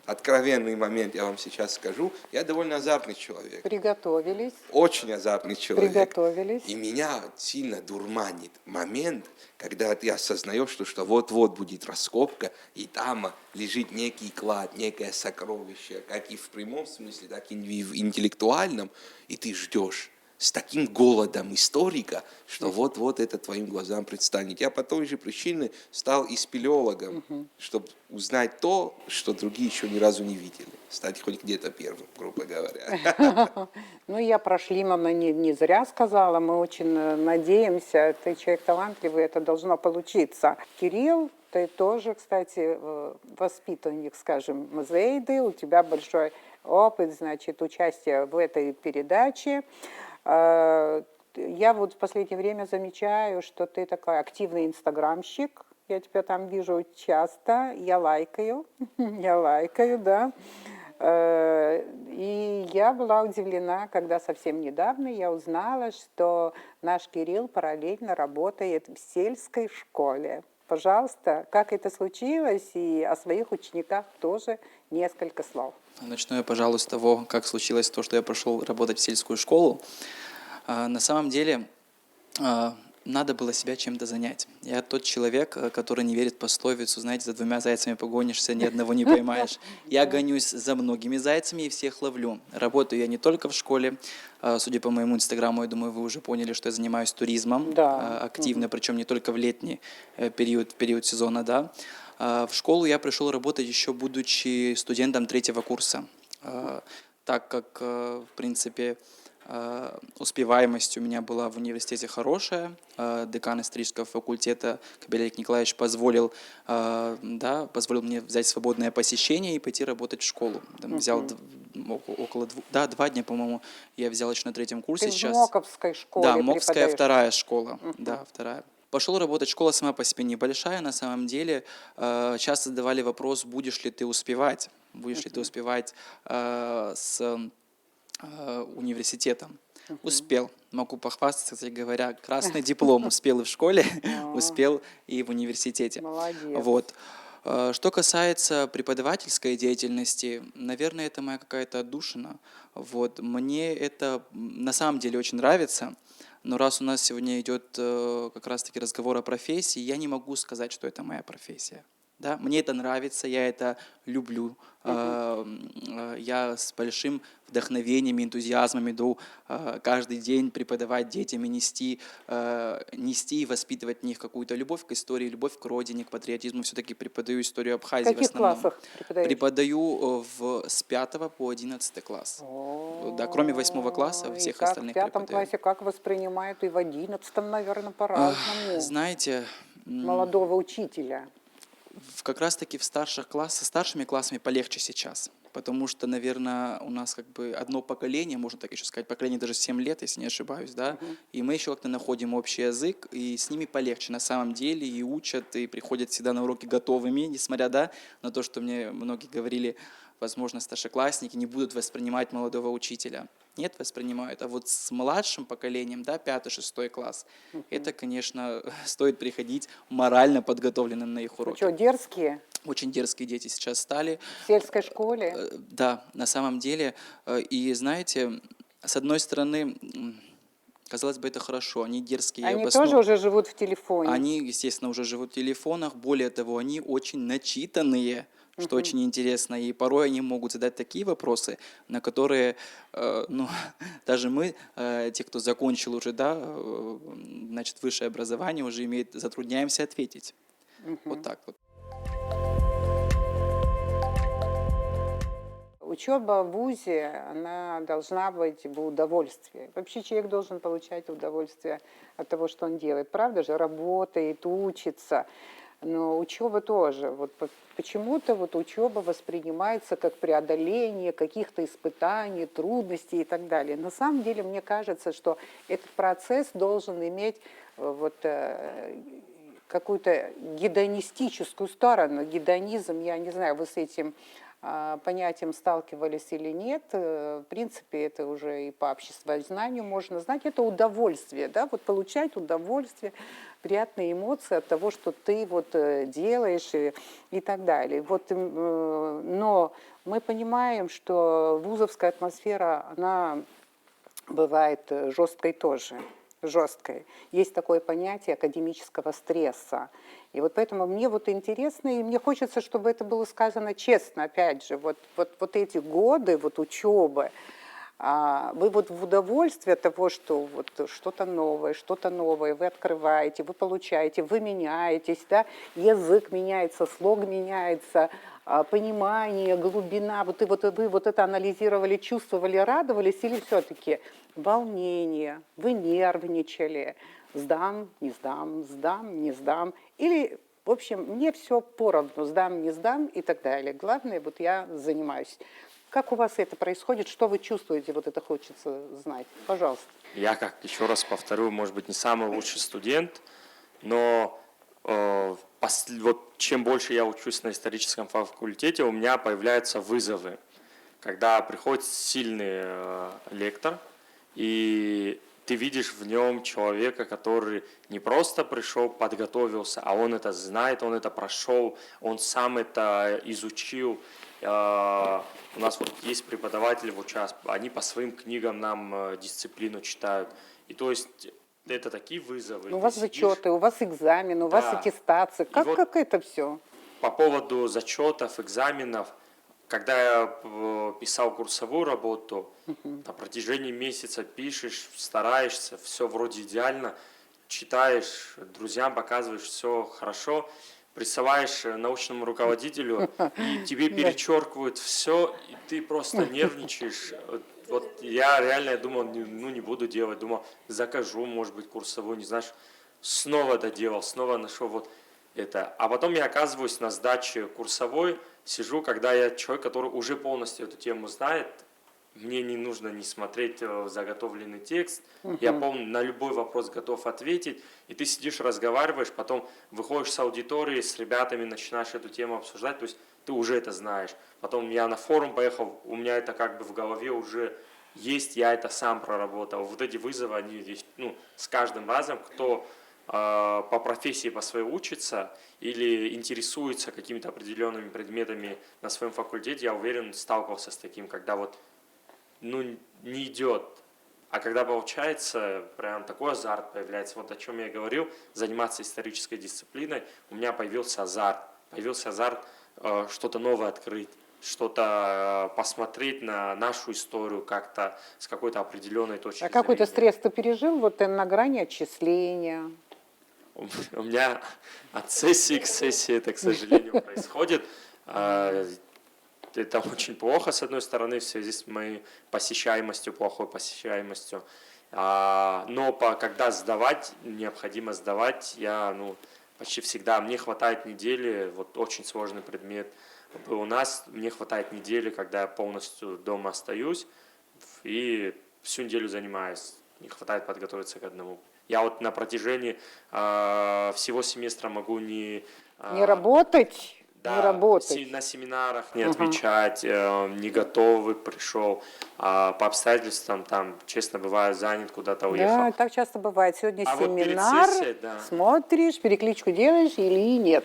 откровенный момент я вам сейчас скажу. Я довольно азартный человек. Приготовились. Очень азартный человек. Приготовились. И меня сильно дурманит момент, когда ты осознаешь, что вот-вот будет раскопка, и там лежит некий клад, некое сокровище, как и в прямом смысле, так и в интеллектуальном, и ты ждешь с таким голодом историка, что вот-вот это твоим глазам предстанет. Я по той же причине стал и спелеологом, чтобы узнать то, что другие еще ни разу не видели. Стать хоть где-то первым, грубо говоря. Ну, я про Шлимана не зря сказала. Мы очень надеемся, ты человек талантливый, это должно получиться. Кирилл, ты тоже, кстати, воспитанник, скажем, Мзейды, у тебя большой опыт, значит, участия в этой передаче. Я вот в последнее время замечаю, что ты такой активный инстаграмщик. Я тебя там вижу часто. Я лайкаю, да. И я была удивлена, когда совсем недавно я узнала, что наш Кирилл параллельно работает в сельской школе. Пожалуйста, как это случилось, и о своих учениках тоже несколько слов. Начну я, пожалуй, с того, как случилось то, что я пошел работать в сельскую школу. На самом деле надо было себя чем-то занять. Я тот человек, который не верит в пословицу, знаете, за 2 зайцами погонишься, ни одного не поймаешь. Я гонюсь за многими зайцами и всех ловлю. Работаю я не только в школе. Судя по моему инстаграму, я думаю, вы уже поняли, что я занимаюсь туризмом активно, причем не только в летний период сезона, да. В школу я пришел работать еще будучи студентом 3-го курса, так как, в принципе, успеваемость у меня была в университете хорошая. Декан исторического факультета Кобелек Николаевич позволил мне взять свободное посещение и пойти работать в школу. Там взял около 2 дня, по-моему, я взял еще на 3-м курсе. Ты сейчас. в Моковской школе Да, Моковская преподаешь? 2-я школа. Да, 2-я. Пошел работать, школа сама по себе небольшая, на самом деле. Часто задавали вопрос, будешь ли ты успевать с университетом. Успел. Могу похвастаться, кстати говоря, красный диплом. Успел и в школе, успел и в университете. Молодец. Вот. Что касается преподавательской деятельности, наверное, это моя какая-то отдушина. Вот. Мне это на самом деле очень нравится. Но раз у нас сегодня идет как раз-таки разговор о профессии, я не могу сказать, что это моя профессия. Да? Мне это нравится, я это люблю. Я с большим вдохновением, энтузиазмом иду каждый день преподавать детям и нести и воспитывать в них какую-то любовь к истории, любовь к родине, к патриотизму. Все-таки преподаю историю Абхазии В каких в основном. классах преподаешь? Преподаю с 5 по 11 класс. Да, кроме 8 класса, всех И как остальных в 5 преподаю. классе, как воспринимают и в 11, наверное, по-разному. Знаете, Молодого учителя. как раз-таки со старшими классами полегче сейчас, потому что, наверное, у нас как бы одно поколение, можно так еще сказать, поколение даже 7 лет, если не ошибаюсь, да, и мы еще как-то находим общий язык, и с ними полегче на самом деле, и учат, и приходят всегда на уроки готовыми, несмотря, да, на то, что мне многие говорили, возможно, старшеклассники не будут воспринимать молодого учителя. Нет, воспринимают. А вот с младшим поколением, да, 5-6 класс, это, конечно, стоит приходить морально подготовленным на их уроки. Что, дерзкие? Очень дерзкие дети сейчас стали. В сельской школе? Да, на самом деле. И знаете, с одной стороны, казалось бы, это хорошо. Они дерзкие. Они тоже уже живут в телефоне? Они, естественно, уже живут в телефонах. Более того, они очень начитанные, что очень интересно. И порой они могут задать такие вопросы, на которые, даже мы, те, кто закончил уже, да, значит, высшее образование, уже затрудняемся ответить. Вот так вот. учеба в ВУЗе, она должна быть в удовольствии. Вообще человек должен получать удовольствие от того, что он делает. Правда же, работает, учится. Но учеба тоже. Вот почему-то вот учеба воспринимается как преодоление каких-то испытаний, трудностей и так далее. На самом деле, мне кажется, что этот процесс должен иметь вот какую-то гедонистическую сторону. Гедонизм, я не знаю, вы с этим понятием сталкивались или нет. В принципе, это уже и по обществознанию можно знать. Это удовольствие, да, вот получать удовольствие, приятные эмоции от того, что ты вот делаешь и так далее. Вот, но мы понимаем, что вузовская атмосфера, она бывает жесткой тоже. Жесткой. Есть такое понятие академического стресса. И вот поэтому мне вот интересно, и мне хочется, чтобы это было сказано честно, опять же, вот эти годы вот учебы, вы вот в удовольствие от того, что вот что-то новое вы открываете, вы получаете, вы меняетесь, да, язык меняется, слог меняется, понимание, глубина, вы вот это анализировали, чувствовали, радовались, или все-таки волнение, вы нервничали, сдам, не сдам, сдам, не сдам, или, в общем, мне все поровну, сдам, не сдам и так далее. Главное, вот я занимаюсь. Как у вас это происходит, что вы чувствуете, вот это хочется знать. Пожалуйста. Я, как еще раз повторю, может быть, не самый лучший студент, но вот чем больше я учусь на историческом факультете, у меня появляются вызовы. Когда приходит сильный лектор, и ты видишь в нем человека, который не просто пришел, подготовился, а он это знает, он это прошел, он сам это изучил. У нас вот есть преподаватели в УЧАС, они по своим книгам нам дисциплину читают. И то есть это такие вызовы. У вас зачеты, у вас экзамен, у вас аттестация. Как это все? По поводу зачетов, экзаменов, когда я писал курсовую работу, на протяжении месяца пишешь, стараешься, все вроде идеально, читаешь, друзьям показываешь, все хорошо, присылаешь научному руководителю, и тебе перечеркивают все, и ты просто нервничаешь. Вот я реально думал, не буду делать, думал, закажу, может быть, курсовую, не знаешь, снова доделал, снова нашел вот это. А потом я оказываюсь на сдаче курсовой, сижу, когда я человек, который уже полностью эту тему знает, мне не нужно не смотреть заготовленный текст, я на любой вопрос готов ответить, и ты сидишь, разговариваешь, потом выходишь с аудитории, с ребятами начинаешь эту тему обсуждать, то есть ты уже это знаешь. Потом я на форум поехал, у меня это как бы в голове уже есть, я это сам проработал. Вот эти вызовы, они здесь, с каждым разом, кто по профессии по своей учится или интересуется какими-то определенными предметами на своем факультете, я уверен, сталкивался с таким, когда вот не идет. А когда получается, прям такой азарт появляется. Вот о чем я говорил, заниматься исторической дисциплиной, у меня появился азарт. Появился азарт что-то новое открыть, что-то посмотреть на нашу историю как-то с какой-то определенной точки зрения. А какой-то стресс ты пережил вот на грани отчисления? У меня от сессии к сессии это, к сожалению, происходит. Это очень плохо, с одной стороны, в связи с моей посещаемостью, плохой посещаемостью. Но когда сдавать, необходимо сдавать, я почти всегда, мне хватает недели, вот очень сложный предмет был у нас, мне хватает недели, когда я полностью дома остаюсь и всю неделю занимаюсь, не хватает подготовиться к одному. Я вот на протяжении всего семестра могу не работать. Да, не работать. На семинарах не отвечать, не готовый пришел, по обстоятельствам там, честно, бываю, занят, куда-то уехал. Да, так часто бывает. Сегодня вот семинар, перед сессией, смотришь, перекличку делаешь или нет.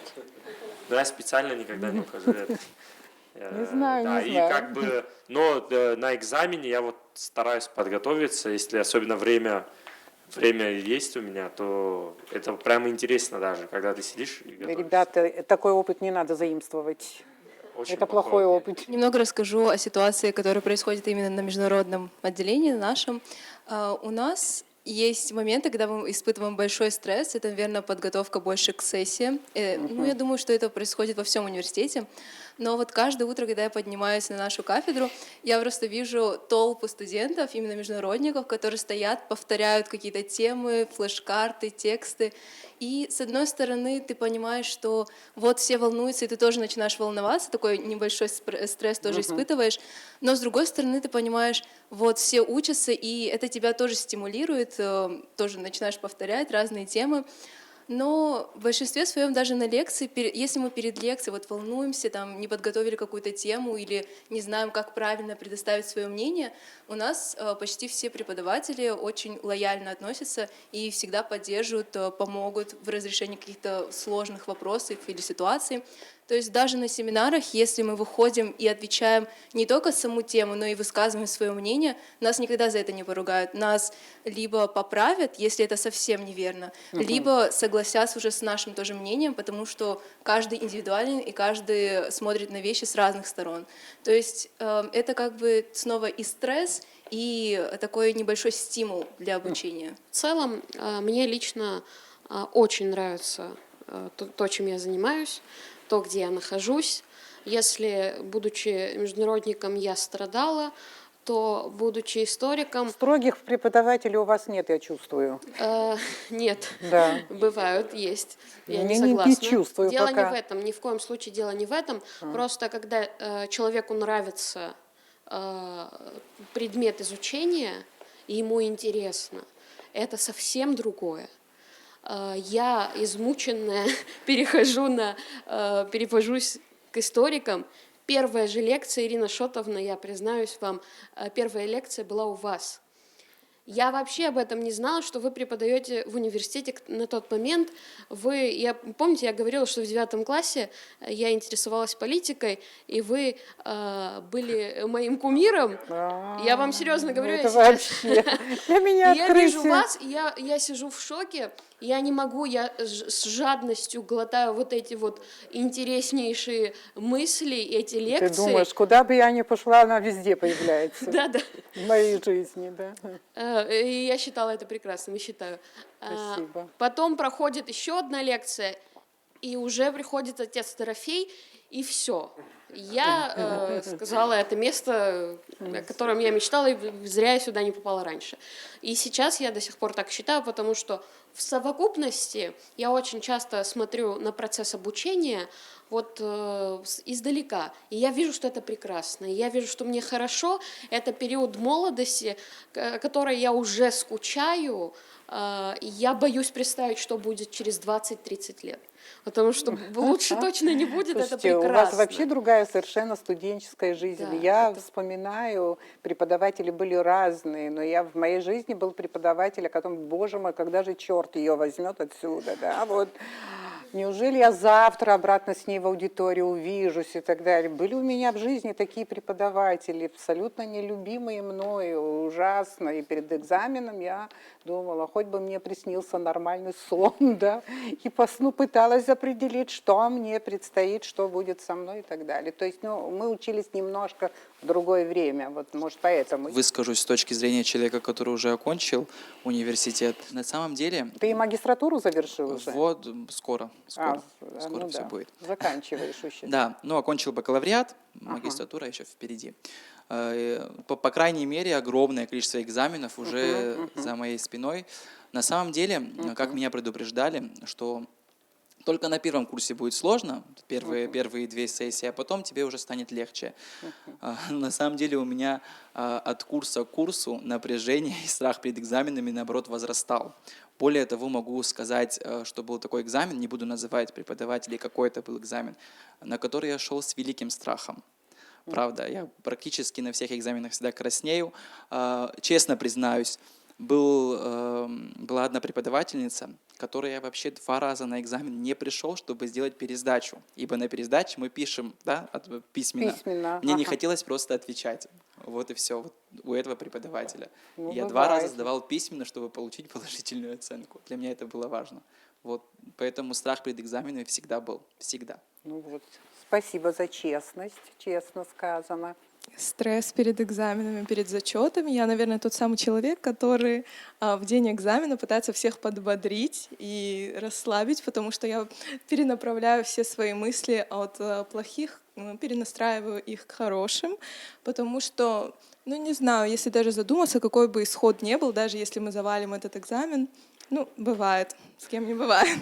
Да, я специально никогда не ухожу. Не знаю, не и знаю. но на экзамене я вот стараюсь подготовиться, если особенно время есть у меня, то это прямо интересно даже, когда ты сидишь и готовишься. Ребята, такой опыт не надо заимствовать. Очень это плохой опыт. Немного расскажу о ситуации, которая происходит именно на международном отделении нашем. У нас есть моменты, когда мы испытываем большой стресс. Это, наверное, подготовка больше к сессии. Я думаю, что это происходит во всем университете. Но вот каждое утро, когда я поднимаюсь на нашу кафедру, я просто вижу толпу студентов, именно международников, которые стоят, повторяют какие-то темы, флеш-карты, тексты. И с одной стороны ты понимаешь, что вот все волнуются, и ты тоже начинаешь волноваться, такой небольшой стресс тоже испытываешь. Но с другой стороны ты понимаешь, вот все учатся, и это тебя тоже стимулирует, тоже начинаешь повторять разные темы. Но в большинстве своем даже на лекции, если мы перед лекцией вот волнуемся, там, не подготовили какую-то тему или не знаем, как правильно предоставить свое мнение, у нас почти все преподаватели очень лояльно относятся и всегда поддерживают, помогут в разрешении каких-то сложных вопросов или ситуаций. То есть даже на семинарах, если мы выходим и отвечаем не только саму тему, но и высказываем свое мнение, нас никогда за это не поругают. Нас либо поправят, если это совсем неверно, либо согласятся уже с нашим тоже мнением, потому что каждый индивидуален и каждый смотрит на вещи с разных сторон. То есть это как бы снова и стресс, и такой небольшой стимул для обучения. В целом, мне лично очень нравится то, чем я занимаюсь, то, где я нахожусь. Если, будучи международником, я страдала, то, будучи историком... Строгих преподавателей у вас нет, я чувствую. Нет, Да. бывают, есть. Я не Не согласна. чувствую Дело пока. не в этом, ни в коем случае дело не в этом. Просто когда человеку нравится предмет изучения, и ему интересно, это совсем другое. Я, измученная, перевожусь к историкам. Первая же лекция, Ирина Шотовна, я признаюсь вам, первая лекция была у вас. Я вообще об этом не знала, что вы преподаете в университете на тот момент. Помните, я говорила, что в 9 классе я интересовалась политикой, и вы были моим кумиром. Я вам серьезно говорю. Это вообще для меня Я вижу открытие. вас, и я сижу в шоке, я не могу, я с жадностью глотаю вот эти вот интереснейшие мысли, эти лекции. Ты думаешь, куда бы я ни пошла, она везде появляется. Да. В моей жизни, да. И я считала это прекрасным, и считаю. Спасибо. Потом проходит еще одна лекция, и уже приходит отец Дорофей, и все. Я сказала, это место, о котором я мечтала, и зря я сюда не попала раньше. И сейчас я до сих пор так считаю, потому что в совокупности я очень часто смотрю на процесс обучения вот издалека, и я вижу, что это прекрасно, и я вижу, что мне хорошо, это период молодости, о которой я уже скучаю, и я боюсь представить, что будет через 20-30 лет. Потому что лучше точно не будет, Слушайте, это прекрасно. у вас вообще другая совершенно студенческая жизнь. Да, я вспоминаю, преподаватели были разные, но в моей жизни был преподаватель, о котором, боже мой, когда же черт ее возьмет отсюда, да, вот. Неужели я завтра обратно с ней в аудитории увижусь и так далее? Были у меня в жизни такие преподаватели, абсолютно нелюбимые мною, ужасно. И перед экзаменом я думала, хоть бы мне приснился нормальный сон, да, и по сну пыталась определить, что мне предстоит, что будет со мной и так далее. То есть, мы учились немножко в другое время, вот, может, поэтому. Выскажусь с точки зрения человека, который уже окончил университет. На самом деле... Ты и магистратуру завершил уже? Вот, скоро все да. будет. Заканчиваешь еще. Да, окончил бакалавриат, магистратура еще впереди. По крайней мере, огромное количество экзаменов уже за моей спиной. На самом деле, как меня предупреждали, что только на первом курсе будет сложно, первые 2 сессии, а потом тебе уже станет легче. На самом деле у меня от курса к курсу напряжение и страх перед экзаменами, наоборот, возрастал. Более того, могу сказать, что был такой экзамен, не буду называть преподавателей, какой это был экзамен, на который я шел с великим страхом. Правда, я практически на всех экзаменах всегда краснею. Честно признаюсь, была одна преподавательница, которой я вообще 2 раза на экзамен не пришел, чтобы сделать пересдачу. Ибо на пересдаче мы пишем, да, письменно. Мне не хотелось просто отвечать. Вот и все. Вот у этого преподавателя. Я 2 раза сдавал письменно, чтобы получить положительную оценку. Для меня это было важно. Вот. Поэтому страх перед экзаменами всегда был. Всегда. Спасибо за честность, честно сказано. Стресс перед экзаменами, перед зачетами. Я, наверное, тот самый человек, который в день экзамена пытается всех подбодрить и расслабить, потому что я перенаправляю все свои мысли от плохих, перенастраиваю их к хорошим, потому что, ну, не знаю, если даже задуматься, какой бы исход ни был, даже если мы завалим этот экзамен, ну, бывает, с кем не бывает.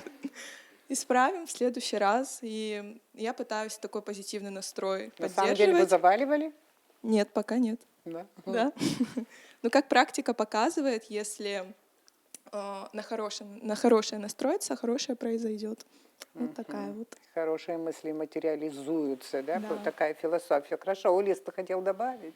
Исправим в следующий раз, и я пытаюсь такой позитивный настрой На самом деле вы поддерживать. заваливали? Нет, пока нет. Да. Да. Но как практика показывает, если на хорошее настроиться, хорошее произойдет. Вот такая вот. Хорошие мысли материализуются, да? Да. Вот такая философия. Хорошо, Улис, ты хотел добавить?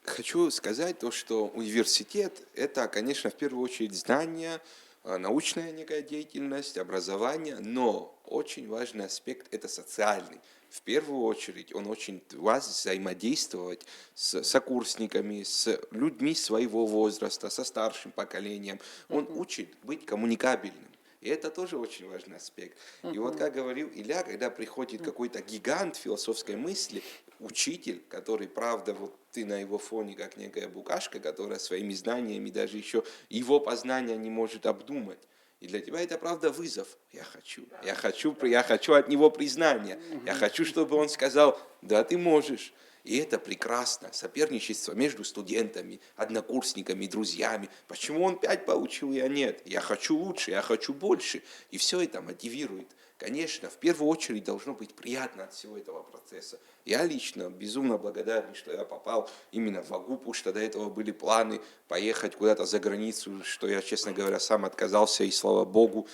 Хочу сказать то, что университет – это, конечно, в первую очередь знания, научная некая деятельность, образование, но очень важный аспект – это социальный. В первую очередь он учит вас взаимодействовать с сокурсниками, с людьми своего возраста, со старшим поколением. Он учит быть коммуникабельным. И это тоже очень важный аспект. И вот, как говорил Илья, когда приходит какой-то гигант философской мысли, учитель, который, правда, вот ты на его фоне как некая букашка, которая своими знаниями даже еще его познания не может обдумать. И для тебя это, правда, вызов. Я хочу от него признания. Я хочу, чтобы он сказал, да, ты можешь. И это прекрасно. Соперничество между студентами, однокурсниками, друзьями. Почему он 5 получил, я нет? Я хочу лучше, я хочу больше. И все это мотивирует. Конечно, в первую очередь должно быть приятно от всего этого процесса. Я лично безумно благодарен, что я попал именно в ВАГУ, потому что до этого были планы поехать куда-то за границу, что я, честно говоря, сам отказался, и слава богу,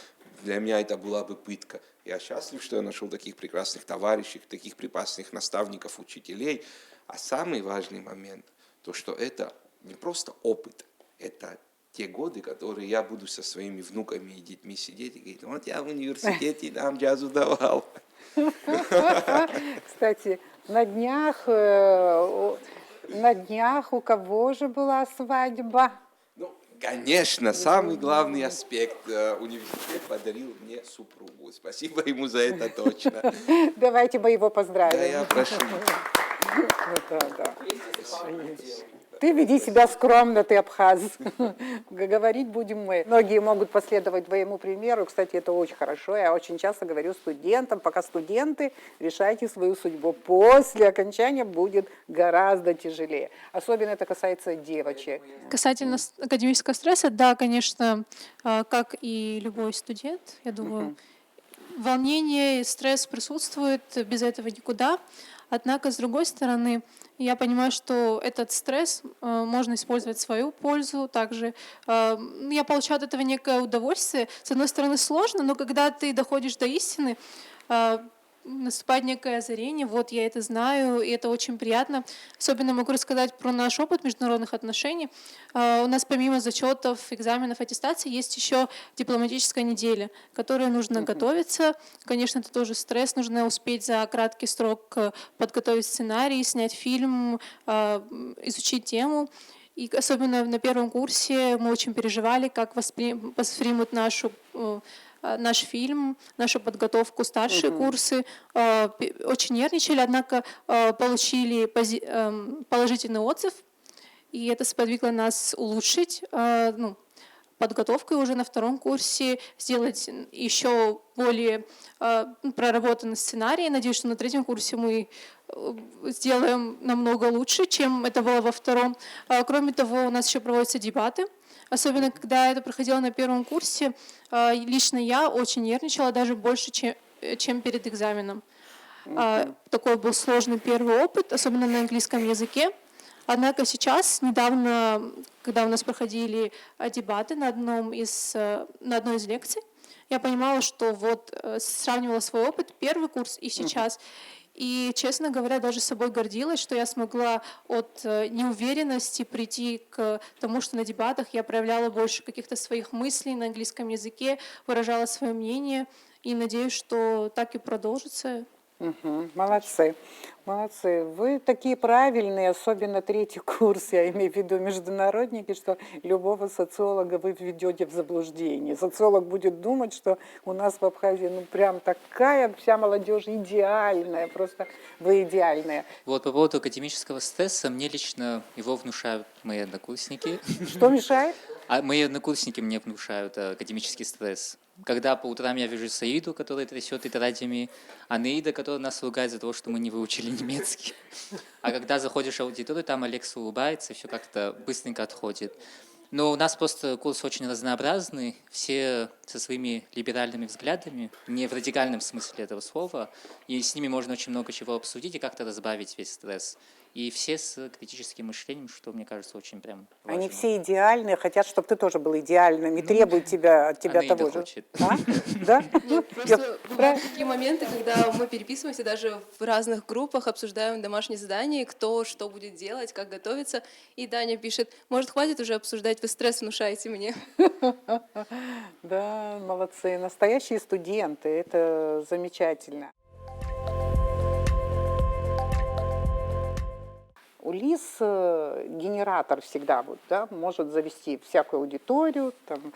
для меня это была бы пытка. Я счастлив, что я нашел таких прекрасных товарищей, таких прекрасных наставников, учителей. А самый важный момент, то что это не просто опыт, это те годы, которые я буду со своими внуками и детьми сидеть и говорить, вот я в университете там джазу давал. Кстати, на днях у кого же была свадьба? Ну, конечно, самый главный аспект. Университет подарил мне супругу. Спасибо ему за это точно. Давайте мы его поздравим. Да, я прошу. Да. Ты веди себя скромно, ты абхаз. Говорить будем мы. Многие могут последовать твоему примеру. Кстати, это очень хорошо. Я очень часто говорю студентам, пока студенты, решайте свою судьбу. После окончания будет гораздо тяжелее. Особенно это касается девочек. Касательно академического стресса, да, конечно, как и любой студент, я думаю, волнение и стресс присутствует, без этого никуда. Однако, с другой стороны, я понимаю, что этот стресс можно использовать в свою пользу. Также я получаю от этого некое удовольствие. С одной стороны, сложно, но когда ты доходишь до истины, наступает некое озарение, вот я это знаю, и это очень приятно. Особенно могу рассказать про наш опыт международных отношений. У нас помимо зачетов, экзаменов, аттестации есть еще дипломатическая неделя, к которой нужно готовиться. Конечно, это тоже стресс, нужно успеть за краткий срок подготовить сценарий, снять фильм, изучить тему. И особенно на первом курсе мы очень переживали, как воспримут наш фильм, нашу подготовку, старшие курсы. Очень нервничали, однако получили положительный отзыв, и это сподвигло нас улучшить подготовку и уже на втором курсе сделать еще более проработанный сценарий. Надеюсь, что на третьем курсе мы сделаем намного лучше, чем это было во втором. Кроме того, у нас еще проводятся дебаты. Особенно, когда это проходило на первом курсе, лично я очень нервничала, даже больше, чем перед экзаменом. Такой был сложный первый опыт, особенно на английском языке. Однако сейчас, недавно, когда у нас проходили дебаты на одной из лекций, я понимала, что вот сравнивала свой опыт, первый курс и сейчас. И, честно говоря, даже собой гордилась, что я смогла от неуверенности прийти к тому, что на дебатах я проявляла больше каких-то своих мыслей на английском языке, выражала свое мнение. И надеюсь, что так и продолжится. Молодцы. Молодцы. Вы такие правильные, особенно третий курс, я имею в виду международники, что любого социолога вы введете в заблуждение. Социолог будет думать, что у нас в Абхазии ну прям такая вся молодежь идеальная, просто вы идеальная. Вот по поводу академического стресса, мне лично его внушают мои однокурсники. Что мешает? А мои однокурсники мне внушают академический стресс. Когда по утрам я вижу Саиду, которая трясет тетрадями, а Наида, которая нас ругает за то, что мы не выучили немецкий. А когда заходишь в аудиторию, там Алекс улыбается, и все как-то быстренько отходит. Но у нас просто курс очень разнообразный, все со своими либеральными взглядами, не в радикальном смысле этого слова, и с ними можно очень много чего обсудить и как-то разбавить весь стресс. И все с критическим мышлением, что, мне кажется, очень прям важно. Они все идеальные, хотят, чтобы ты тоже был идеальным, и требуют от тебя Анаида того же. хочет. А? Да? Просто бывают такие моменты, когда мы переписываемся даже в разных группах, обсуждаем домашние задания, кто что будет делать, как готовиться. И Даня пишет: может, хватит уже обсуждать, вы стресс внушаете мне. Да, молодцы. Настоящие студенты, это замечательно. У ЛИС генератор всегда вот, да, может завести всякую аудиторию. Там,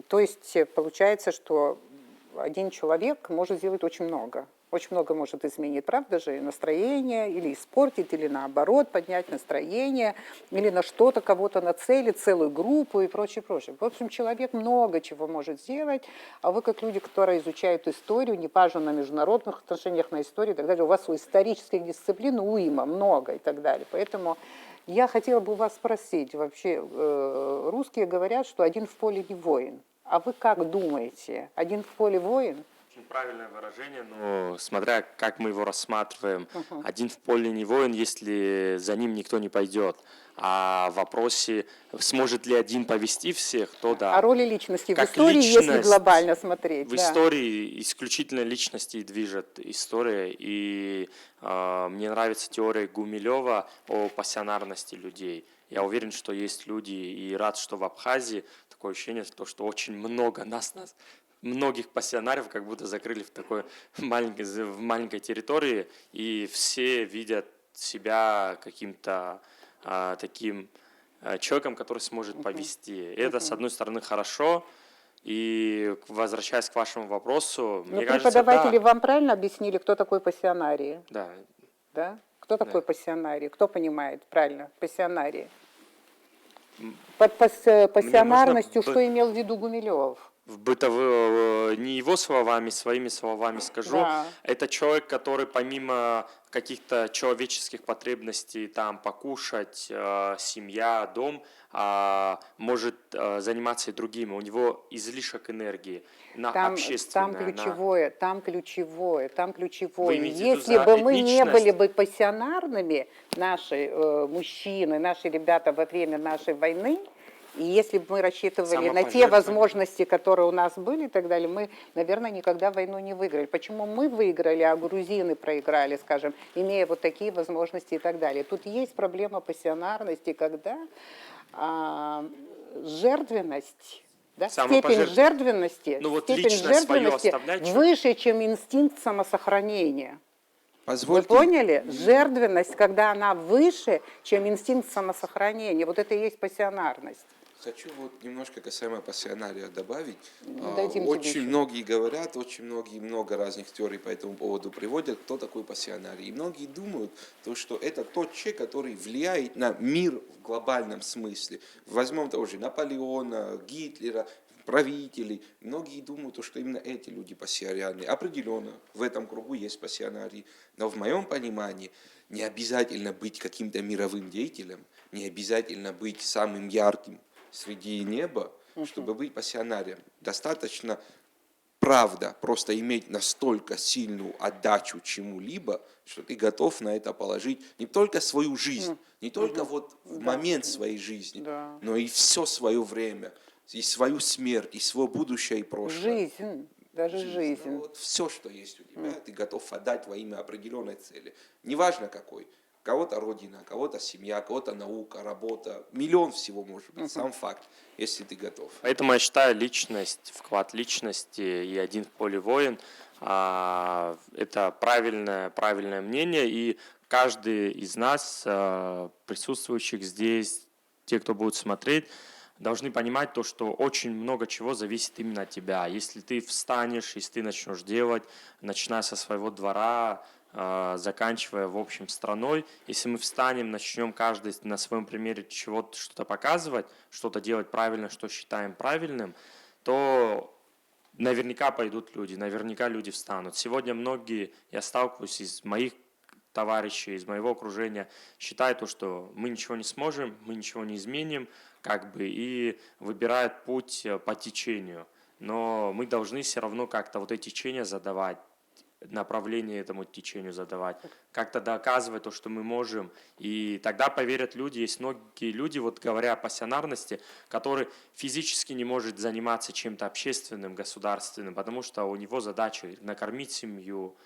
то есть получается, что один человек может сделать очень много. Очень много может изменить, правда же, настроение, или испортить, или наоборот поднять настроение, или на что-то кого-то нацелить, целую группу и прочее, прочее. В общем, человек много чего может сделать, а вы, как люди, которые изучают историю, не важно на международных отношениях, на истории и так далее, у вас у исторических дисциплин уйма, много и так далее. Поэтому я хотела бы вас спросить, вообще, русские говорят, что один в поле не воин. А вы как думаете, один в поле воин? Очень правильное выражение, но смотря как мы его рассматриваем, один в поле не воин, если за ним никто не пойдет. А в вопросе, сможет ли один повести всех, то да. А роли личности Как в истории, если личность, глобально смотреть? В да. истории исключительно личности движет история. И мне нравится теория Гумилева о пассионарности людей. Я уверен, что есть люди, и рад, что в Абхазии такое ощущение, что очень много многих пассионариев как будто закрыли в такой маленькой территории, и все видят себя каким-то таким человеком, который сможет повести. Это, с одной стороны, хорошо. И возвращаясь к вашему вопросу, Но мне кажется, преподаватели да. вам правильно объяснили, кто такой пассионарий? Да. Да? Кто такой пассионарий? Кто понимает правильно пассионарий? Под пассионарностью что имел в виду Гумилев? В бытовых, не его словами, своими словами скажу. Да. Это человек, который помимо каких-то человеческих потребностей, там, покушать, семья, дом, может заниматься и другими. У него излишек энергии на общественное. Там ключевое. Вы имеете в виду Если за бы мы не этничность? были бы пассионарными, наши мужчины, наши ребята во время нашей войны, и если бы мы рассчитывали на те возможности, которые у нас были и так далее, мы, наверное, никогда войну не выиграли. Почему мы выиграли, а грузины проиграли, скажем, имея вот такие возможности и так далее? Тут есть проблема пассионарности, когда жертвенность, да, степень жертвенности, выше, чем инстинкт самосохранения. Позвольте. Вы поняли? Жертвенность, когда она выше, чем инстинкт самосохранения. Вот это и есть пассионарность. Хочу вот немножко касаемо пассионария добавить. Дадим Очень многие говорят, много разных теорий по этому поводу приводят, кто такой пассионарий. И многие думают, что это тот человек, который влияет на мир в глобальном смысле. Возьмем того же Наполеона, Гитлера, правителей. Многие думают, что именно эти люди пассионарные. Определенно, в этом кругу есть пассионарии. Но в моем понимании не обязательно быть каким-то мировым деятелем, не обязательно быть самым ярким среди неба, чтобы быть пассионарием. Достаточно, правда, просто иметь настолько сильную отдачу чему-либо, что ты готов на это положить не только свою жизнь, не только вот в момент своей жизни, но и все свое время, и свою смерть, и свое будущее и прошлое. Жизнь, даже жизнь. Ну, вот все, что есть у тебя, ты готов отдать во имя определенной цели. Неважно какой. Кого-то родина, кого-то семья, кого-то наука, работа. Миллион всего может быть, сам факт, если ты готов. Поэтому я считаю, личность, вклад личности и один в поле воин Это правильное мнение, и каждый из нас, присутствующих здесь, те, кто будет смотреть, должны понимать то, что очень много чего зависит именно от тебя. Если ты встанешь, если ты начнешь делать, начиная со своего двора, заканчивая, в общем, страной, если мы встанем, начнем каждый на своем примере чего-то, что-то показывать, что-то делать правильно, что считаем правильным, то наверняка пойдут люди, наверняка люди встанут. Сегодня многие, я сталкиваюсь из моих товарищей, из моего окружения, считают, что мы ничего не сможем, мы ничего не изменим, и выбирают путь по течению. Но мы должны все равно как-то вот эти течения задавать, направление этому течению задавать, как-то доказывать то, что мы можем. И тогда поверят люди. Есть многие люди, вот говоря о пассионарности, которые физически не может заниматься чем-то общественным, государственным, потому что у него задача накормить семью,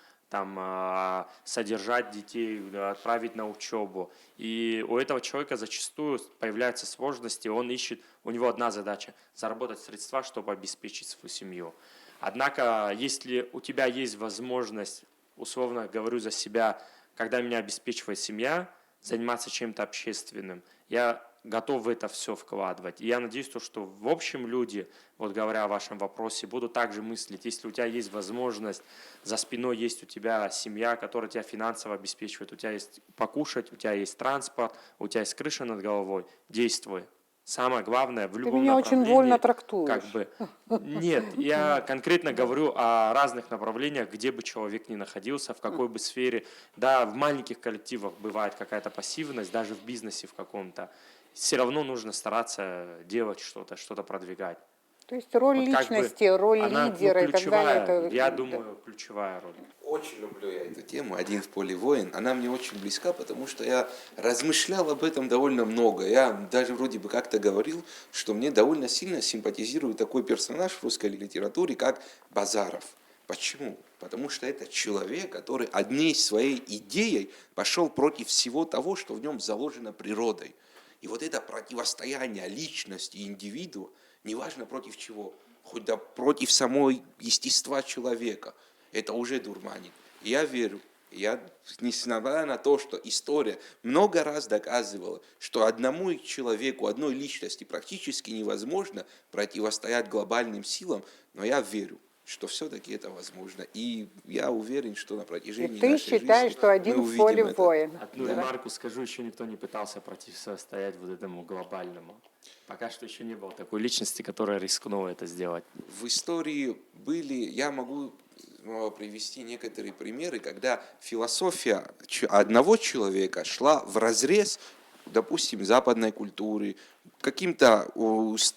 содержать детей, отправить на учебу. И у этого человека зачастую появляются сложности, он ищет, у него одна задача – заработать средства, чтобы обеспечить свою семью. Однако, если у тебя есть возможность, условно говорю за себя, когда меня обеспечивает семья, заниматься чем-то общественным, я готов в это все вкладывать. И я надеюсь, что в общем люди, вот говоря о вашем вопросе, будут также мыслить, если у тебя есть возможность, за спиной есть у тебя семья, которая тебя финансово обеспечивает, у тебя есть покушать, у тебя есть транспорт, у тебя есть крыша над головой, действуй. Самое главное в любом Ты меня направлении. очень вольно трактуешь. Нет, я конкретно говорю о разных направлениях, где бы человек ни находился, в какой бы сфере. Да, в маленьких коллективах бывает какая-то пассивность, даже в бизнесе в каком-то. Все равно нужно стараться делать что-то продвигать. То есть роль Вот личности, роль она, лидера и так далее. Это, я думаю, ключевая роль. Очень люблю я эту тему «Один в поле воин». Она мне очень близка, потому что я размышлял об этом довольно много. Я даже вроде бы как-то говорил, что мне довольно сильно симпатизирует такой персонаж в русской литературе, как Базаров. Почему? Потому что это человек, который одной своей идеей пошел против всего того, что в нем заложено природой. И вот это противостояние личности и индивидуа, неважно против чего, хоть да против самой естества человека, это уже дурманит. И я верю, несмотря на то, что история много раз доказывала, что одному человеку, одной личности практически невозможно противостоять глобальным силам, но я верю, что все-таки это возможно. И я уверен, что на протяжении ты нашей считаешь, жизни что один в поле воин? Одну ремарку скажу, еще никто не пытался противостоять вот этому глобальному. Пока что еще не было такой личности, которая рискнула это сделать. В истории я могу привести некоторые примеры, когда философия одного человека шла вразрез, допустим, западной культуры, каким-то...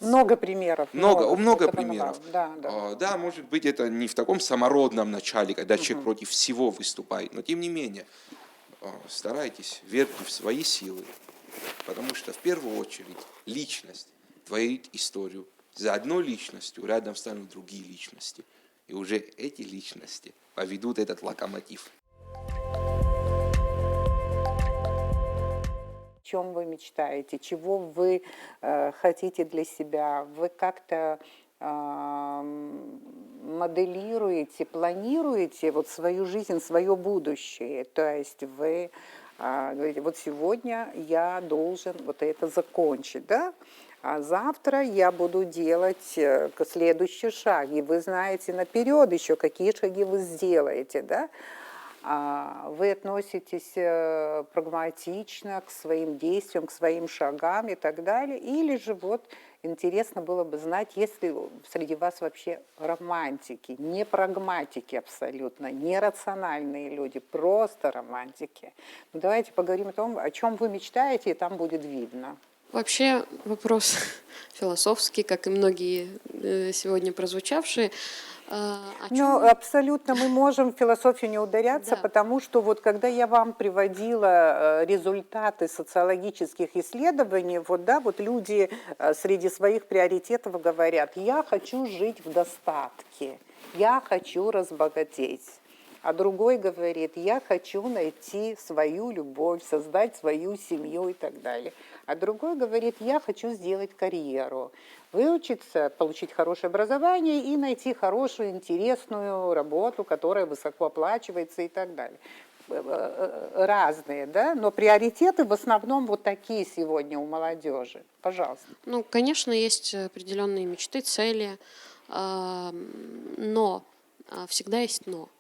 Много примеров. Много примеров. Да. Да, может быть, это не в таком самородном начале, когда человек против всего выступает, но тем не менее, старайтесь, верьте в свои силы, потому что в первую очередь личность творит историю. За одной личностью рядом станут другие личности, и уже эти личности поведут этот локомотив. О чем вы мечтаете, чего вы хотите для себя, вы как-то моделируете, планируете вот свою жизнь, свое будущее. То есть вы говорите, вот сегодня я должен вот это закончить, да? А завтра я буду делать следующий шаг. И вы знаете наперед еще, какие шаги вы сделаете, да? Вы относитесь прагматично к своим действиям, к своим шагам и так далее. Или же вот интересно было бы знать, есть ли среди вас вообще романтики, не прагматики абсолютно, не рациональные люди, просто романтики. Ну, давайте поговорим о том, о чем вы мечтаете, и там будет видно. Вообще вопрос философский, как и многие сегодня прозвучавшие. Ну, абсолютно мы можем в философию не ударяться, да. Потому что вот когда я вам приводила результаты социологических исследований, вот люди среди своих приоритетов говорят, я хочу жить в достатке, я хочу разбогатеть. а другой говорит, я хочу найти свою любовь, создать свою семью и так далее. А другой говорит, я хочу сделать карьеру, выучиться, получить хорошее образование и найти хорошую, интересную работу, которая высоко оплачивается и так далее. Разные, да, но приоритеты в основном вот такие сегодня у молодежи. Пожалуйста. Ну, конечно, есть определенные мечты, цели, но всегда есть но.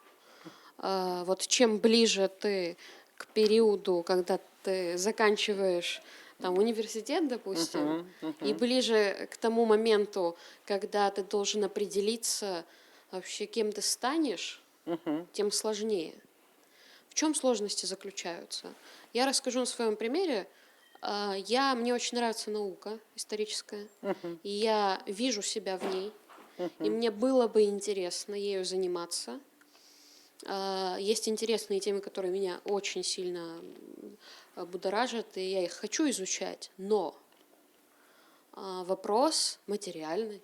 Вот чем ближе ты к периоду, когда ты заканчиваешь там университет, допустим, и ближе к тому моменту, когда ты должен определиться вообще, кем ты станешь, тем сложнее. В чем сложности заключаются? Я расскажу на своем примере. Мне очень нравится наука историческая, и я вижу себя в ней, и мне было бы интересно ею заниматься. Есть интересные темы, которые меня очень сильно будоражат, и я их хочу изучать, но вопрос материальный.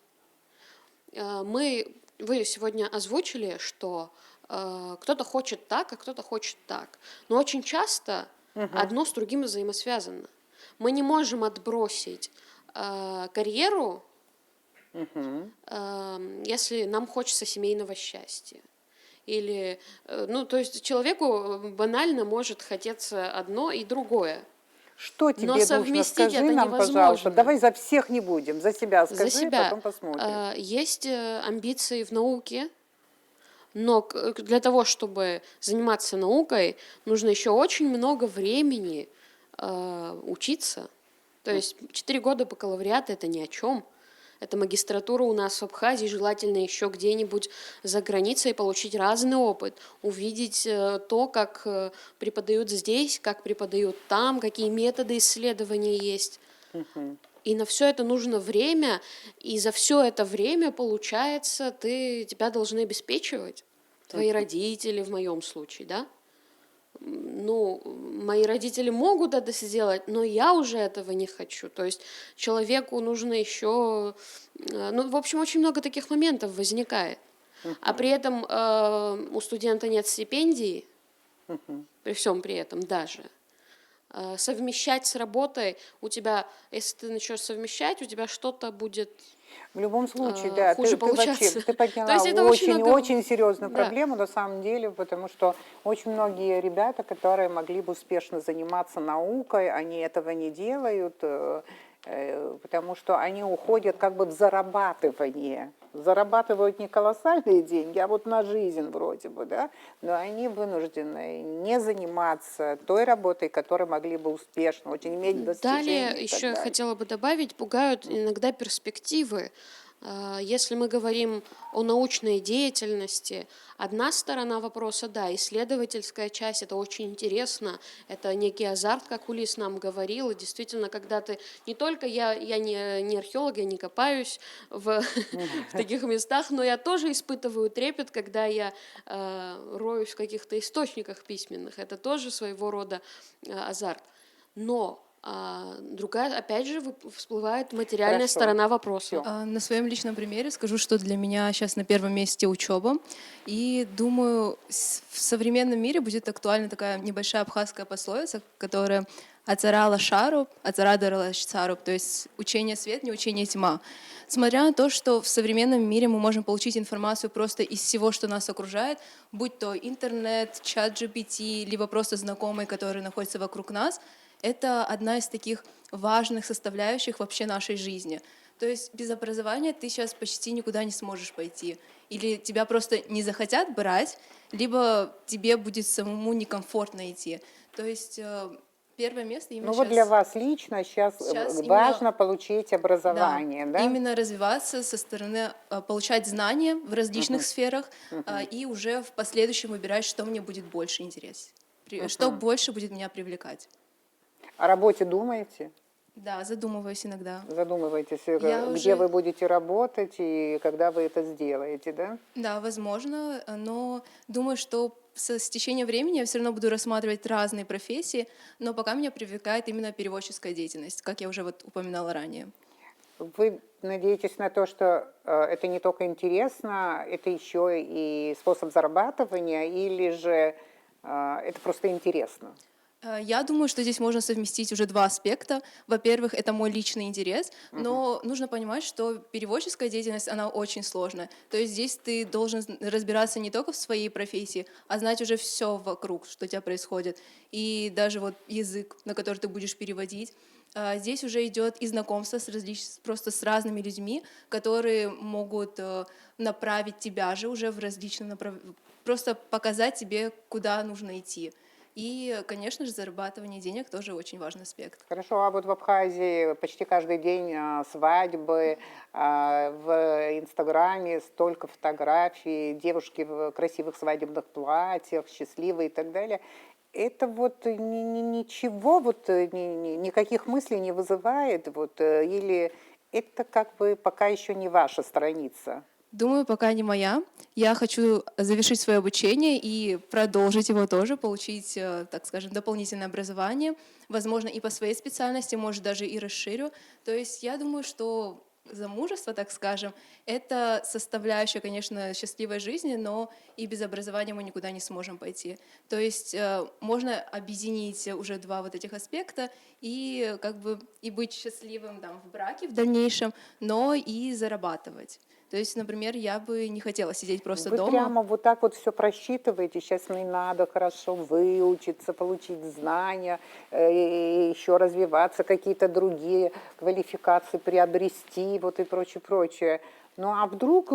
Вы сегодня озвучили, что кто-то хочет так, а кто-то хочет так. Но очень часто одно с другим взаимосвязано. Мы не можем отбросить карьеру, если нам хочется семейного счастья. Или, то есть человеку банально может хотеться одно и другое. Что тебе Но нужно? совместить Скажи это нам, невозможно. пожалуйста. Давай за всех не будем, за себя скажи, За себя. потом посмотрим. Есть амбиции в науке, но для того, чтобы заниматься наукой, нужно еще очень много времени учиться. То есть 4 года бакалавриата – это ни о чем. Это магистратура у нас в Абхазии, желательно еще где-нибудь за границей получить разный опыт, увидеть то, как преподают здесь, как преподают там, какие методы исследования есть. И на все это нужно время, и за все это время, получается, тебя должны обеспечивать. Твои родители, в моем случае, да? Мои родители могут это сделать, но я уже этого не хочу. То есть человеку нужно еще... в общем, очень много таких моментов возникает. А при этом у студента нет стипендии, при всем при этом даже. Совмещать с работой у тебя, если ты начнешь совмещать, у тебя что-то будет В любом случае, да, хуже ты вообще получаться. ты подняла То есть это очень, много- очень серьезную Да. проблему на самом деле, потому что очень многие ребята, которые могли бы успешно заниматься наукой, они этого не делают, потому что они уходят как бы в зарабатывание. Зарабатывают не колоссальные деньги, а вот на жизнь вроде бы, да, но они вынуждены не заниматься той работой, которой могли бы успешно, очень иметь достижения. Далее и так еще далее. хотела бы добавить, пугают иногда перспективы. Если мы говорим о научной деятельности, одна сторона вопроса, да, исследовательская часть, это очень интересно, это некий азарт, как Улис нам говорил, и действительно, когда ты, не только я не археолог, я не копаюсь в таких местах, но я тоже испытываю трепет, когда я роюсь в каких-то источниках письменных, это тоже своего рода азарт. Но другая, опять же, всплывает материальная Хорошо. сторона вопроса. На своем личном примере скажу, что для меня сейчас на первом месте учеба. И думаю, в современном мире будет актуальна такая небольшая абхазская пословица, которая «Ацарала шару, ацарадала цару», то есть учение свет, не учение тьма. Смотря на то, что в современном мире мы можем получить информацию просто из всего, что нас окружает, будь то интернет, чат GPT, либо просто знакомые, которые находятся вокруг нас, это одна из таких важных составляющих вообще нашей жизни. То есть без образования ты сейчас почти никуда не сможешь пойти. Или тебя просто не захотят брать, либо тебе будет самому некомфортно идти. То есть первое место именно Ну вот сейчас. для вас лично сейчас важно именно- получить образование, да? Именно развиваться со стороны, получать знания в различных сферах и уже в последующем выбирать, что мне будет больше интересно, что больше будет меня привлекать. О работе думаете? Да, задумываюсь иногда. Задумываетесь, Я где уже- вы будете работать и когда вы это сделаете, да? Да, возможно, но думаю, что с течением времени я все равно буду рассматривать разные профессии, но пока меня привлекает именно переводческая деятельность, как я уже вот упоминала ранее. Вы надеетесь на то, что это не только интересно, это еще и способ зарабатывания, или же это просто интересно? Я думаю, что здесь можно совместить уже два аспекта. Во-первых, это мой личный интерес, но нужно понимать, что переводческая деятельность, она очень сложная. То есть здесь ты должен разбираться не только в своей профессии, а знать уже все вокруг, что у тебя происходит. И даже вот язык, на который ты будешь переводить. Здесь уже идет и знакомство просто с разными людьми, которые могут направить тебя же уже в различные направления, просто показать тебе, куда нужно идти. И, конечно же, зарабатывание денег тоже очень важный аспект. Хорошо, а вот в Абхазии почти каждый день свадьбы, в Инстаграме столько фотографий, девушки в красивых свадебных платьях, счастливые и так далее. Это вот ничего, вот никаких мыслей не вызывает, вот, или это как бы пока еще не ваша страница? Думаю, пока не моя. Я хочу завершить свое обучение и продолжить его тоже, получить, так скажем, дополнительное образование, возможно, и по своей специальности, может, даже и расширю. То есть я думаю, что замужество, так скажем, это составляющая, конечно, счастливой жизни, но и без образования мы никуда не сможем пойти. То есть можно объединить уже два вот этих аспекта и как бы и быть счастливым там, в браке в дальнейшем, но и зарабатывать. То есть, например, я бы не хотела сидеть просто Вы дома. прямо вот так вот все просчитываете, сейчас мне надо хорошо выучиться, получить знания, еще развиваться, какие-то другие квалификации приобрести, вот и прочее, прочее. Ну а вдруг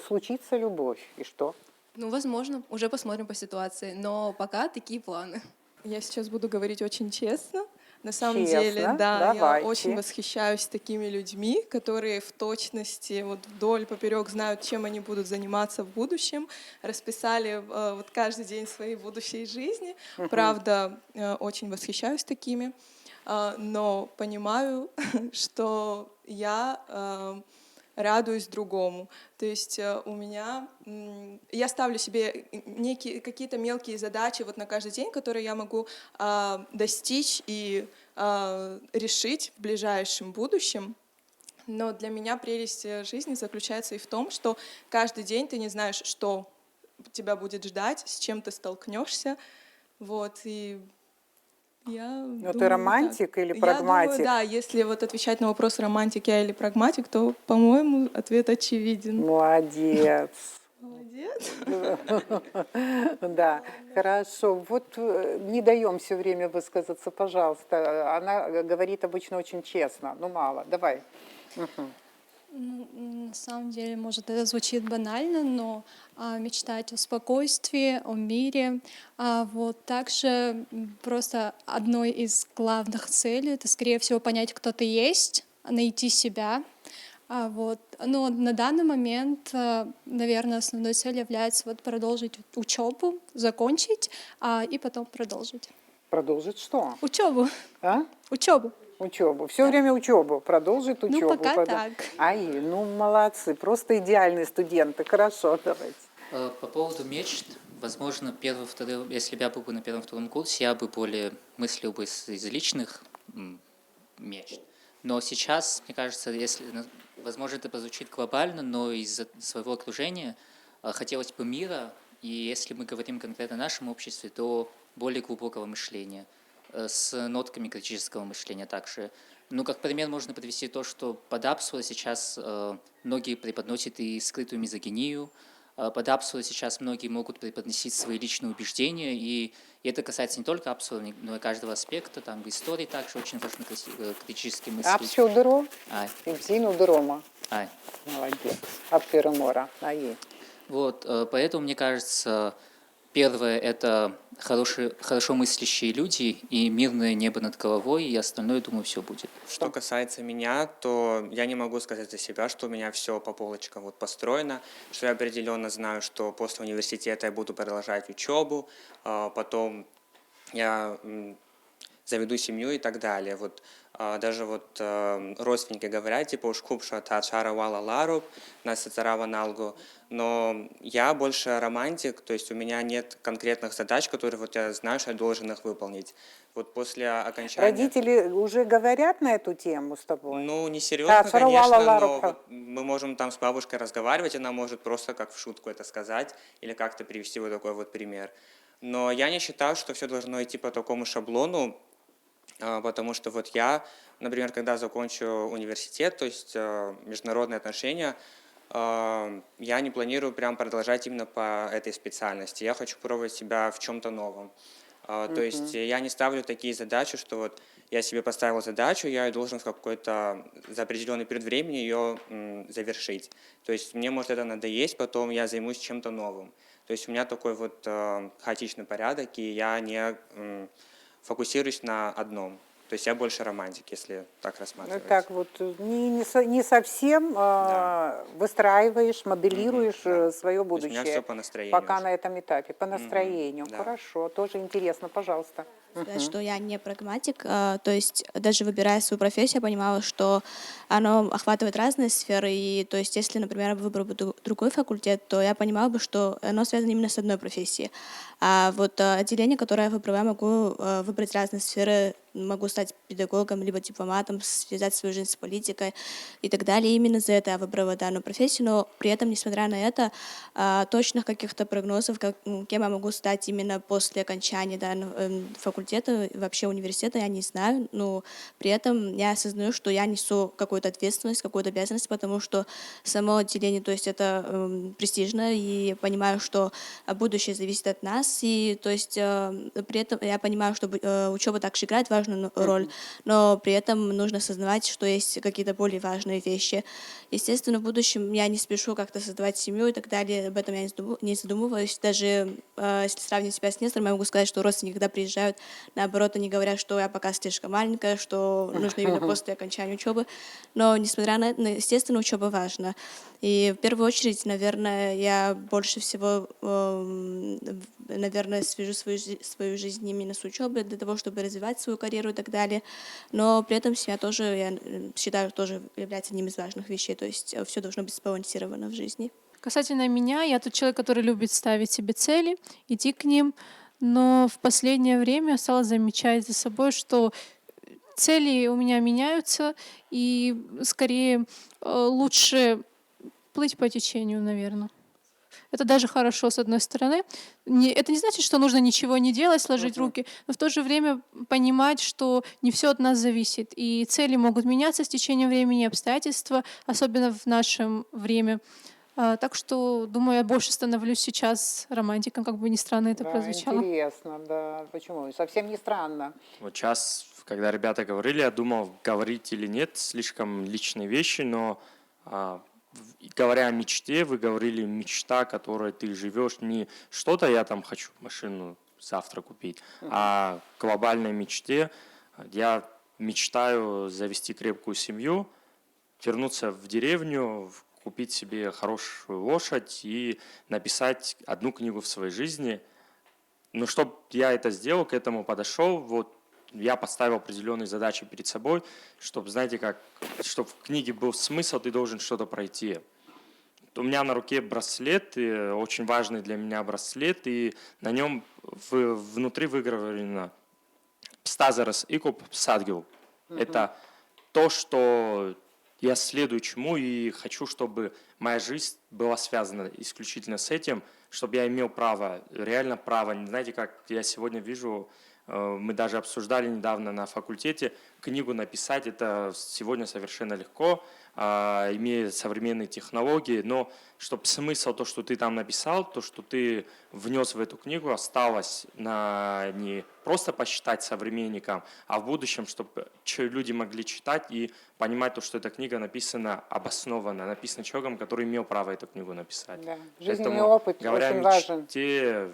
случится любовь, и что? Ну, возможно, уже посмотрим по ситуации, но пока такие планы. Я сейчас буду говорить очень честно. На самом Честно? деле, да, я Давайте. очень восхищаюсь такими людьми, которые в точности, вот вдоль, поперек знают, чем они будут заниматься в будущем, расписали вот каждый день своей будущей жизни. Правда, очень восхищаюсь такими, но понимаю, что я радуюсь другому. То есть у меня, я ставлю себе какие-то мелкие задачи вот на каждый день, которые я могу достичь и решить в ближайшем будущем. Но для меня прелесть жизни заключается и в том, что каждый день ты не знаешь, что тебя будет ждать, с чем ты столкнешься. Вот, и я Ну, ты думаю, романтик или Я прагматик? думаю, да, если вот отвечать на вопрос, романтик я или прагматик, то, по-моему, ответ очевиден. Молодец. Молодец. Да, хорошо. Вот не даем все время высказаться, пожалуйста. Она говорит обычно очень честно. Ну, мало. Давай. Ну, на самом деле, может, это звучит банально, но мечтать о спокойствии, о мире. Вот также просто одной из главных целей это, скорее всего, понять, кто ты есть, найти себя. Вот. Но на данный момент, наверное, основной целью является вот продолжить учебу, закончить, и потом продолжить. Продолжить что? Учебу. А? Учебу. Учебу. Все время учебу. Продолжит учебу. Ну, пока так. Ай, ну молодцы. Просто идеальные студенты. Хорошо, давайте. По поводу мечт, возможно, первый, второй, если бы я был бы на первом-втором курсе, я бы более мыслил бы из личных мечт. Но сейчас, мне кажется, если, возможно, это прозвучит глобально, но из-за своего окружения хотелось бы мира, и если мы говорим конкретно о нашем обществе, то более глубокого мышления, с нотками критического мышления также. Ну, как пример можно подвести то, что под Апсуа сейчас многие преподносят и скрытую мизогинию, под Апсуа сейчас многие могут преподносить свои личные убеждения, и это касается не только Апсуа, но и каждого аспекта, там в истории также очень важно критически мыслить. Апсюдеру, Ай. Имсину Дрома. Ай. Молодец. Апперемора. Аи. Вот, поэтому, мне кажется, первое – это хорошо мыслящие люди и мирное небо над головой, и остальное, думаю, все будет. Что касается меня, то я не могу сказать за себя, что у меня все по полочкам вот построено, что я определенно знаю, что после университета я буду продолжать учебу, потом я заведу семью и так далее. Вот даже вот родственники говорят, типа уж купша тачара вала ларуб, нас налгу. Но я больше романтик, то есть у меня нет конкретных задач, которые вот я знаю, что я должен их выполнить. Вот после окончания... Родители уже говорят на эту тему с тобой? Ну, не серьезно, Тачара вала конечно, но ларуб. вот мы можем там с бабушкой разговаривать, она может просто как в шутку это сказать или как-то привести вот такой вот пример. Но я не считаю, что все должно идти по такому шаблону, потому что вот я, например, когда закончу университет, то есть международные отношения, я не планирую прям продолжать именно по этой специальности. Я хочу пробовать себя в чем-то новом. То есть я не ставлю такие задачи, что вот я себе поставил задачу, я должен в какой-то за определенный период времени ее завершить. То есть мне может это надоесть, потом я займусь чем-то новым. То есть у меня такой вот хаотичный порядок, и я не фокусируюсь на одном. То есть я больше романтик, если так Ну, рассматривать. так вот, не совсем выстраиваешь, моделируешь свое То есть у меня будущее. все по настроению. Пока на этом этапе, по настроению. да. Хорошо, тоже интересно, пожалуйста. Сказать, что я не прагматик, то есть даже выбирая свою профессию, я понимала, что оно охватывает разные сферы, и то есть если, например, я бы выбрала бы другой факультет, то я понимала бы, что оно связано именно с одной профессией. А вот отделение, которое я выбрала, я могу выбрать разные сферы, могу стать педагогом, либо дипломатом, связать свою жизнь с политикой и так далее. И именно за это я выбрала данную профессию, но при этом, несмотря на это, точных каких-то прогнозов, кем я могу стать именно после окончания данного факультета, вообще университета, я не знаю, но при этом я осознаю, что я несу какую-то ответственность, какую-то обязанность, потому что само отделение, то есть это престижно, и понимаю, что будущее зависит от нас, и то есть при этом я понимаю, что учеба также играет важную роль, но при этом нужно осознавать, что есть какие-то более важные вещи. Естественно, в будущем я не спешу как-то создавать семью и так далее, об этом я не задумываюсь. Даже если сравнивать себя с Нестором, я могу сказать, что родственники, когда приезжают, наоборот, они говорят, что я пока слишком маленькая, что нужно именно после окончания учебы. Но, несмотря на это, естественно, учеба важна. И в первую очередь, наверное, я больше всего, наверное, свяжу свою жизнь именно с учебой для того, чтобы развивать свою карьеру и так далее. Но при этом семья тоже, я считаю, тоже является одним из важных вещей. То есть все должно быть сбалансировано в жизни. Касательно меня, я тот человек, который любит ставить себе цели, идти к ним, но в последнее время стала замечать за собой, что цели у меня меняются, и скорее лучше плыть по течению, наверное. Это даже хорошо, с одной стороны. Это не значит, что нужно ничего не делать, сложить руки, но в то же время понимать, что не все от нас зависит. И цели могут меняться с течением времени, обстоятельства, особенно в наше время. Так что, думаю, я больше становлюсь сейчас романтиком, как бы ни странно это прозвучало. Интересно, да. Почему? Совсем не странно. Вот сейчас, когда ребята говорили, я думал, говорить или нет, слишком личные вещи, но говоря о мечте, вы говорили мечта, которой ты живешь, не что-то я там хочу машину завтра купить, а глобальной мечте. Я мечтаю завести крепкую семью, вернуться в деревню, купить себе хорошую лошадь и написать одну книгу в своей жизни. Но чтобы я это сделал, к этому подошел, вот я поставил определенные задачи перед собой, чтобы, знаете, чтобы в книге был смысл, ты должен что-то пройти. У меня на руке браслет, очень важный для меня браслет, и на нем внутри выгравировано «Пстазарас икоп садгил». Это то, что я следую чему и хочу, чтобы моя жизнь была связана исключительно с этим, чтобы я имел право, реально право. Знаете, как я сегодня вижу, мы даже обсуждали недавно на факультете, книгу написать, это сегодня совершенно легко, имея современные технологии, но чтобы смысл, то, что ты там написал, то, что ты внес в эту книгу, осталось не просто посчитать современникам, а в будущем, чтобы люди могли читать и понимать, то, что эта книга написана обоснованно, написана человеком, который имел право эту книгу написать. Да. Жизненный Поэтому, опыт говоря очень о важен. мечте,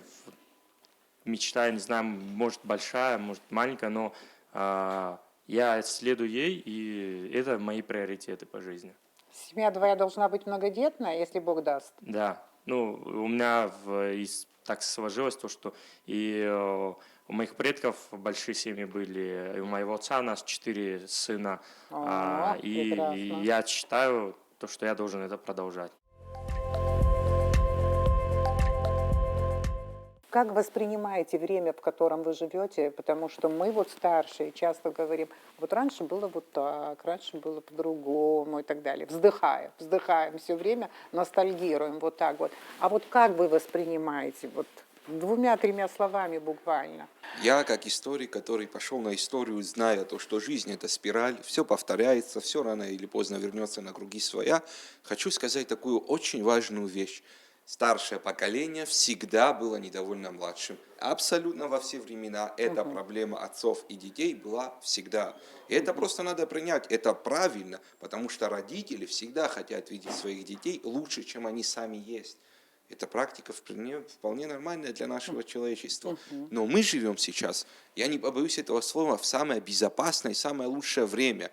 мечта, я не знаю, может большая, может маленькая, но я следую ей, и это мои приоритеты по жизни. Семья твоя должна быть многодетная, если Бог даст. Да, ну, у меня так сложилось то, что и У моих предков большие семьи были, и у моего отца у нас 4 сына, и прекрасно. я считаю, то, что я должен это продолжать. Как воспринимаете время, в котором вы живете? Потому что мы вот старшие часто говорим, вот раньше было вот так, раньше было по-другому и так далее. Вздыхаем все время, ностальгируем вот так вот. А вот как вы воспринимаете? Вот двумя-тремя словами буквально. Я, как историк, который пошел на историю, зная то, что жизнь – это спираль, все повторяется, все рано или поздно вернется на круги своя, хочу сказать такую очень важную вещь. Старшее поколение всегда было недовольно младшим. Абсолютно во все времена эта проблема отцов и детей была всегда. И это просто надо принять, это правильно, потому что родители всегда хотят видеть своих детей лучше, чем они сами есть. Эта практика вполне нормальная для нашего человечества. Но мы живем сейчас, я не побоюсь этого слова, в самое безопасное, самое лучшее время.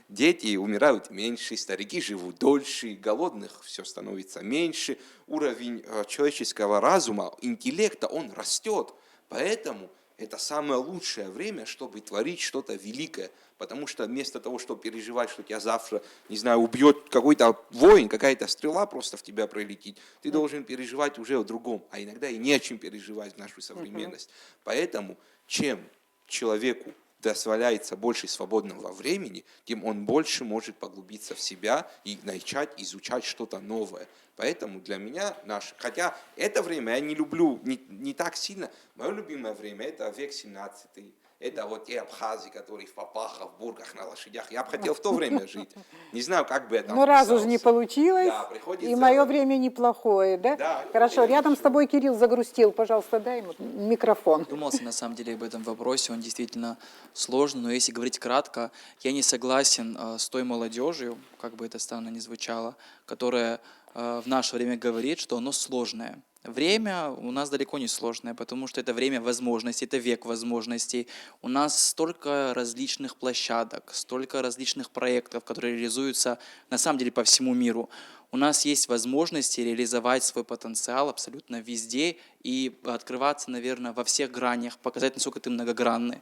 Дети умирают меньше, старики живут дольше, голодных все становится меньше, уровень человеческого разума, интеллекта, он растет. Поэтому это самое лучшее время, чтобы творить что-то великое. Потому что вместо того, чтобы переживать, что тебя завтра, не знаю, убьет какой-то воин, какая-то стрела просто в тебя пролетит, ты должен переживать уже о другом. А иногда и не о чем переживать в нашу современность. Поэтому чем человеку дозволяется больше свободного времени, тем он больше может поглубиться в себя и начать изучать что-то новое. Поэтому для меня, хотя это время я не люблю не так сильно, мое любимое время это век 17. Это вот те абхазы, которые в попахах, в бургах, на лошадях. Я бы хотел в то время жить. Не знаю, как бы я там Ну, раз уж вписался. не получилось, Да, приходится... и мое время неплохое, да? Да, Хорошо, это рядом с хорошо. тобой Кирилл загрустил. Пожалуйста, дай ему микрофон. Думался на самом деле об этом вопросе, он действительно сложный, но если говорить кратко, я не согласен с той молодежью, как бы это странно ни звучало, которая в наше время говорит, что оно сложное. Время у нас далеко не сложное, потому что это время возможностей, это век возможностей. У нас столько различных площадок, столько различных проектов, которые реализуются на самом деле по всему миру. У нас есть возможности реализовать свой потенциал абсолютно везде и открываться, наверное, во всех гранях, показать, насколько ты многогранный.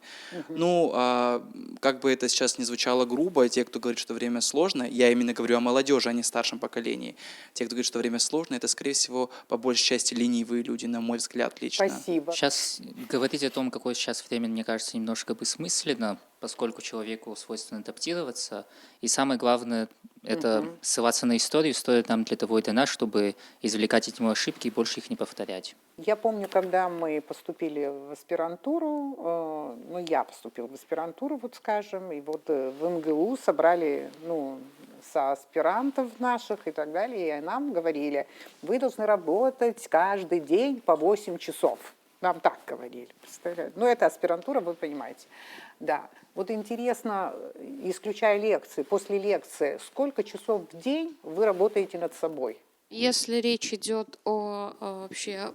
Ну, как бы это сейчас не звучало грубо, те, кто говорит, что время сложное, я именно говорю о молодежи, а не старшем поколении. Те, кто говорит, что время сложное, это, скорее всего, по большей части ленивые люди, на мой взгляд, лично. Спасибо. Сейчас говорить о том, какое сейчас время, мне кажется, немножко бессмысленно, поскольку человеку свойственно адаптироваться. И самое главное, это ссылаться на историю. История там для того и дана, чтобы извлекать эти ошибки и больше их не повторять. Я помню, когда мы поступили в аспирантуру, я поступила в аспирантуру, вот скажем, и вот в МГУ собрали, со аспирантов наших и так далее, и нам говорили, вы должны работать каждый день по 8 часов. Нам так говорили, представляете? Ну, это аспирантура, вы понимаете. Да. Вот интересно, исключая лекции, после лекции, сколько часов в день вы работаете над собой? Если речь идет о вообще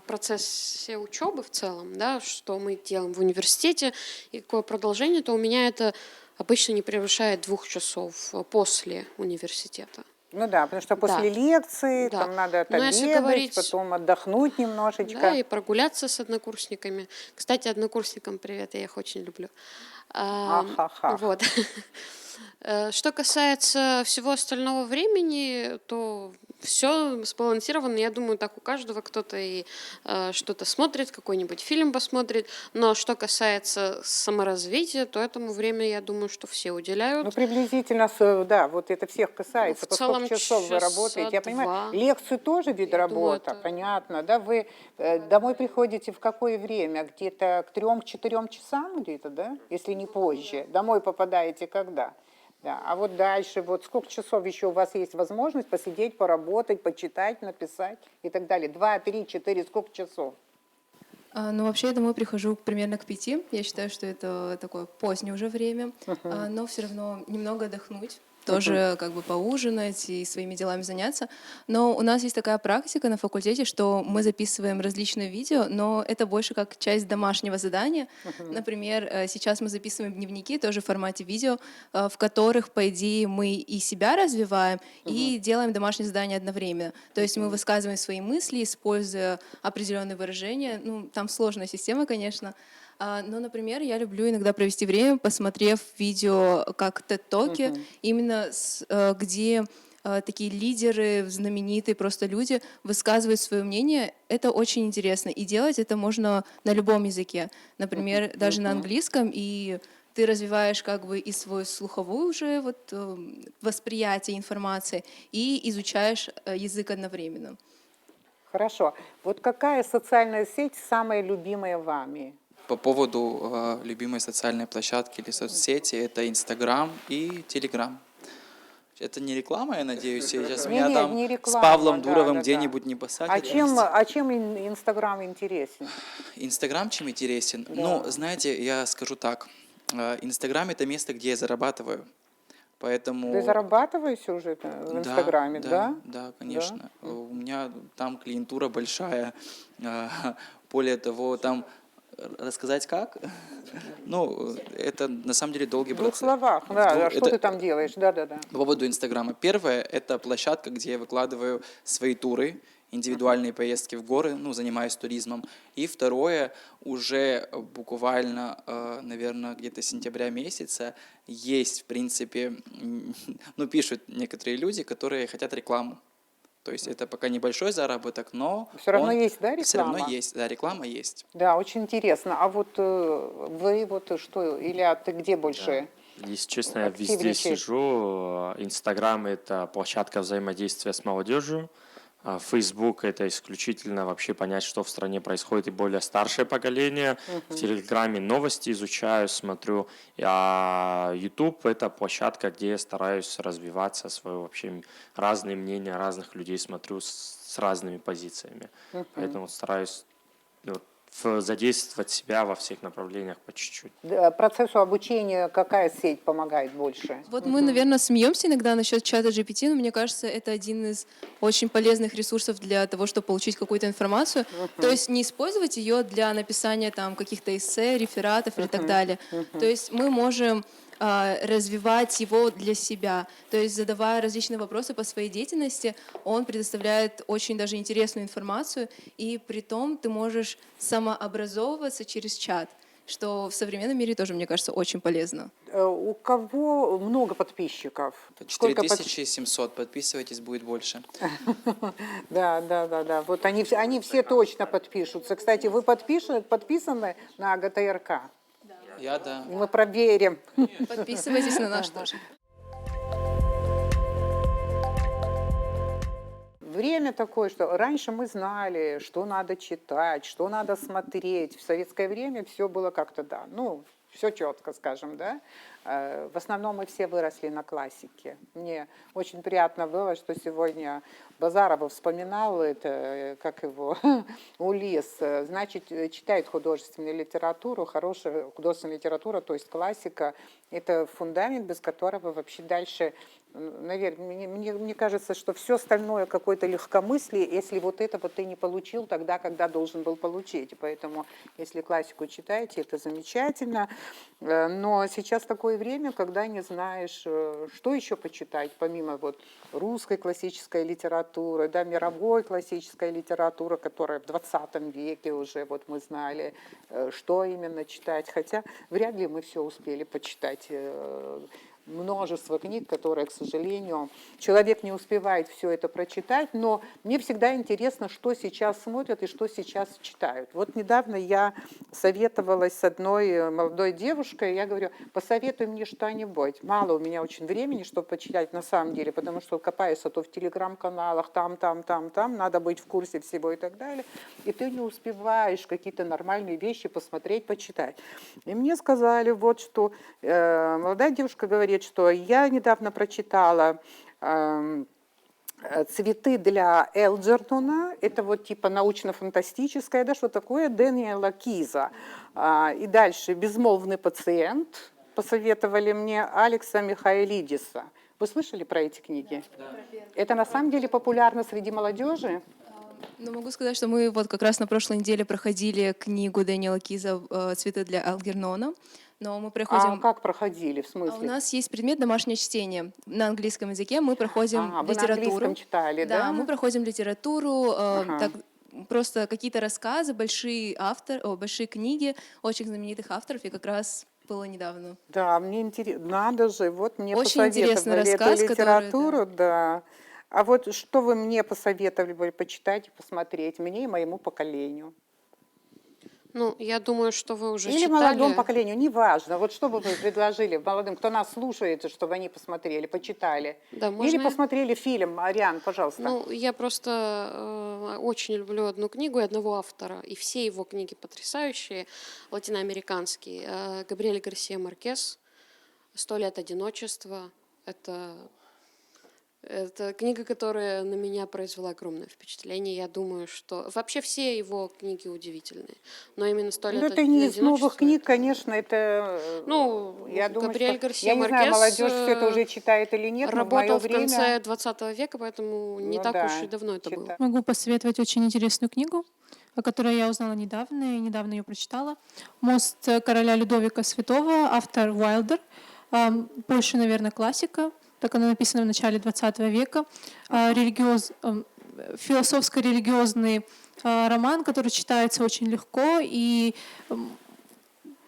процессе учебы в целом, да, что мы делаем в университете и какое продолжение, то у меня это обычно не превышает 2 часов после университета. Ну да, потому что после лекции Да. там надо Но если отобедать, говорить- потом отдохнуть немножечко. Да, и прогуляться с однокурсниками. Кстати, однокурсникам привет, я их очень люблю. Ахаха. Вот. Что касается всего остального времени, то все сбалансировано. Я думаю, так у каждого кто-то и что-то смотрит, какой-нибудь фильм посмотрит. Но что касается саморазвития, то этому время, я думаю, что все уделяют. Ну, приблизительно, да, вот это всех касается. В По сколько целом часов вы часа работаете? Я понимаю, 2. лекцию тоже вид Я думаю, работа, это- понятно, да? Вы домой приходите в какое время? Где-то к 3-4 часам где-то, да? Если не позже. Домой попадаете когда? Да. А вот дальше, вот сколько часов еще у вас есть возможность посидеть, поработать, почитать, написать и так далее? 2, 3, 4, сколько часов? Ну, вообще я домой прихожу примерно к 5. Я считаю, что это такое позднее уже время, но все равно немного отдохнуть. тоже как бы поужинать и своими делами заняться. Но у нас есть такая практика на факультете, что мы записываем различные видео, но это больше как часть домашнего задания. Например, сейчас мы записываем дневники тоже в формате видео, в которых, по идее, мы и себя развиваем, и делаем домашнее задание одновременно. То есть мы высказываем свои мысли, используя определенные выражения. Ну, там сложная система, конечно. Но, например, я люблю иногда провести время, посмотрев видео как TED-токи, именно где такие лидеры, знаменитые просто люди высказывают свое мнение. Это очень интересно. И делать это можно на любом языке. Например, даже на английском. И ты развиваешь как бы и свою слуховую уже вот, восприятие информации, и изучаешь язык одновременно. Хорошо. Вот какая социальная сеть самая любимая вами? По поводу любимой социальной площадки или соцсети, это Инстаграм и Телеграм. Это не реклама, я надеюсь, сейчас меня там не с реклама, Павлом да, Дуровым да, где-нибудь да. не посадят. А чем Инстаграм интересен? Инстаграм чем интересен? Да. Ну, знаете, я скажу так. Инстаграм — это место, где я зарабатываю. Поэтому... Ты зарабатываешь уже в Инстаграме, да? Да, конечно. У меня там клиентура большая. Более того, там рассказать как? Ну, это на самом деле долгий В двух процесс. словах, да. Что ты там делаешь? Да. По поводу Инстаграма. Первое — это площадка, где я выкладываю свои туры, индивидуальные поездки в горы, ну, занимаюсь туризмом. И второе, уже буквально, наверное, где-то сентября месяца есть, в принципе, ну, пишут некоторые люди, которые хотят рекламу. То есть это пока небольшой заработок, но Все равно есть, да, реклама? Все равно есть, да, реклама есть. Да, очень интересно. А вот вы вот что, Илья, ты где больше? Если честно, я везде активничаешь? сижу. Инстаграм — это площадка взаимодействия с молодежью. Facebook — это исключительно вообще понять, что в стране происходит, и более старшее поколение. В Телеграме новости изучаю, смотрю. А YouTube — это площадка, где я стараюсь развиваться, свое вообще разные мнения разных людей смотрю с разными позициями. Поэтому стараюсь задействовать себя во всех направлениях по чуть-чуть. Процессу обучения какая сеть помогает больше? Вот мы, наверное, смеемся иногда насчет чата GPT, но мне кажется, это один из очень полезных ресурсов для того, чтобы получить какую-то информацию. То есть не использовать ее для написания там каких-то эссе, рефератов или так далее. То есть мы можем развивать его для себя. То есть, задавая различные вопросы по своей деятельности, он предоставляет очень даже интересную информацию, и при том ты можешь самообразовываться через чат, что в современном мире тоже, мне кажется, очень полезно. У кого много подписчиков? 4700, подписывайтесь, будет больше. Да. Вот они все точно подпишутся. Кстати, вы подписаны на ГТРК? Я да. Мы проверим. Подписывайтесь на наш тоже. Время такое, что раньше мы знали, что надо читать, что надо смотреть. В советское время все было как-то, да, ну, все четко, скажем, да. В основном мы все выросли на классике. Мне очень приятно было, что сегодня Базарова вспоминал это, как его, Улис. Значит, читает художественную литературу, хорошая художественная литература, то есть классика. Это фундамент, без которого вообще дальше, наверное, мне кажется, что все остальное какое-то легкомыслие, если вот этого ты не получил тогда, когда должен был получить. Поэтому, если классику читаете, это замечательно. Но сейчас такое время, когда не знаешь, что еще почитать, помимо вот русской классической литературы, да, мировой классической литературы, которая в 20 веке уже вот мы знали, что именно читать. Хотя вряд ли мы все успели почитать. Множество книг, которые, к сожалению, человек не успевает все это прочитать, но мне всегда интересно, что сейчас смотрят и что сейчас читают. Вот недавно я советовалась с одной молодой девушкой, я говорю, посоветуй мне что-нибудь. Мало у меня очень времени, чтобы почитать на самом деле, потому что копаюсь то в телеграм-каналах, там, надо быть в курсе всего и так далее, и ты не успеваешь какие-то нормальные вещи посмотреть, почитать. И мне сказали вот что, молодая девушка говорит, что я недавно прочитала «Цветы для Элджертона». Это вот типа научно-фантастическое, да, что такое, Дэниела Киза. И дальше «Безмолвный пациент» посоветовали мне Алекса Михаэлидиса. Вы слышали про эти книги? Это на самом деле популярно среди молодежи? Но могу сказать, что мы вот как раз на прошлой неделе проходили книгу Дэниела Киза «Цветы для Алгернона». Но мы А проходим... как проходили, в У смысле? нас есть предмет «Домашнее чтение». На английском языке мы проходим Вы на литературу. английском читали, Да, да? мы проходим литературу, Ага. так, просто какие-то рассказы, большие книги очень знаменитых авторов, и как раз было недавно. Да, мне интересно, надо же, вот мне Очень интересный посоветовали рассказ, эту который, литературу, да. А вот что вы мне посоветовали бы почитать и посмотреть, мне и моему поколению? Ну, я думаю, что вы уже Или читали. молодому поколению, неважно. Вот что бы вы предложили молодым, кто нас слушает, чтобы они посмотрели, почитали? Да, Или можно я? посмотрели фильм, Ариан, пожалуйста. Ну, я просто очень люблю одну книгу и одного автора, и все его книги потрясающие, латиноамериканские. Габриэль Гарсия Маркес «100 лет одиночества». Это книга, которая на меня произвела огромное впечатление. Я думаю, что вообще все его книги удивительные, но именно «100 лет Ну, это не из новых одиночества». книг, конечно, это, Ну, я думаю, Габриэль что, Гарсия я не знаю, Маркес молодежь все это уже читает или нет, но в мое работал в время... конце 20 века, поэтому не Ну так да, уж и давно это было. Могу посоветовать очень интересную книгу, о которой я узнала недавно и недавно ее прочитала. «Мост короля Людовика Святого», автор Уайлдер. Больше, наверное, классика, так она написана в начале 20 века. Философско-религиозный роман, который читается очень легко и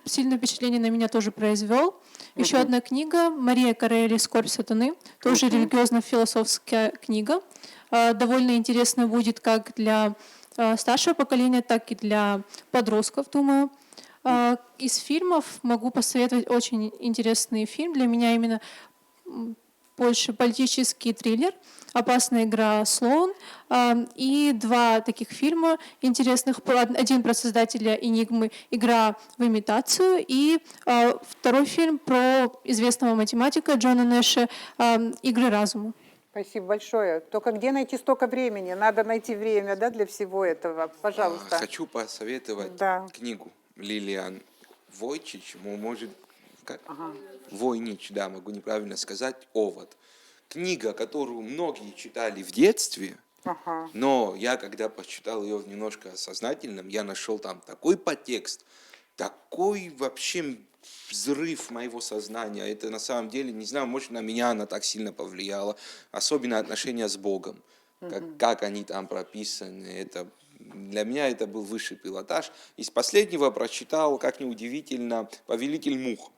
сильное впечатление на меня тоже произвел. Еще одна книга «Мария Корелли. Скорбь сатаны», тоже религиозно-философская книга. Довольно интересно будет как для старшего поколения, так и для подростков, думаю. Из фильмов могу посоветовать очень интересный фильм. Для меня именно больше политический триллер «Опасная игра Слоун». И два таких фильма интересных. Один про создателя «Энигмы» «Игра в имитацию». И второй фильм про известного математика Джона Нэша «Игры разума». Спасибо большое. Только где найти столько времени? Надо найти время, да, для всего этого. Пожалуйста. Хочу посоветовать книгу Лилиан Войчич, может, как? Войнич, да, могу неправильно сказать, «Овод». Книга, которую многие читали в детстве, но я, когда прочитал ее в немножко сознательном, я нашел там такой подтекст, такой вообще взрыв моего сознания. Это на самом деле, не знаю, может, на меня она так сильно повлияла, особенно отношения с Богом, как они там прописаны. Это, для меня это был высший пилотаж. Из последнего прочитал, как неудивительно, «Повелитель мух».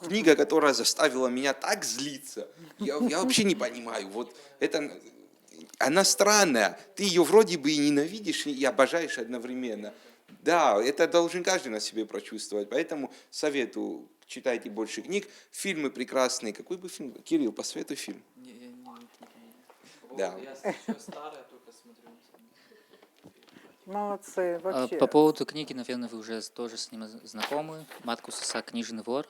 Книга, которая заставила меня так злиться. Я вообще не понимаю. Вот это, она странная. Ты ее вроде бы и ненавидишь, и обожаешь одновременно. Да, это должен каждый на себе прочувствовать. Поэтому советую, читайте больше книг. Фильмы прекрасные. Какой бы фильм? Кирилл, посоветуй фильм. Да. Я еще старая, только смотрю. Молодцы, вообще. По поводу книги, наверное, вы уже тоже с ним знакомы. Маркус Исаак «Книжный вор».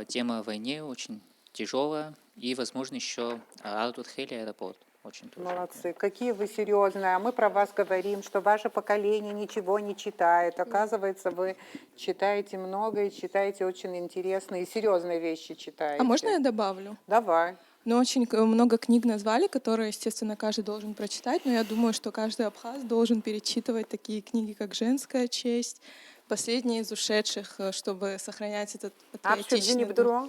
Тема о войне очень тяжелая. И, возможно, еще Артур Хелли «Аэропорт». Очень тоже. Молодцы. Какие вы серьезные. А мы про вас говорим, что ваше поколение ничего не читает. Оказывается, вы читаете много и читаете очень интересные и серьезные вещи читаете. А можно я добавлю? Давай. Ну, очень много книг назвали, которые, естественно, каждый должен прочитать, но я думаю, что каждый абхаз должен перечитывать такие книги, как «Женская честь», «Последние из ушедших», чтобы сохранять этот патриотичный дух.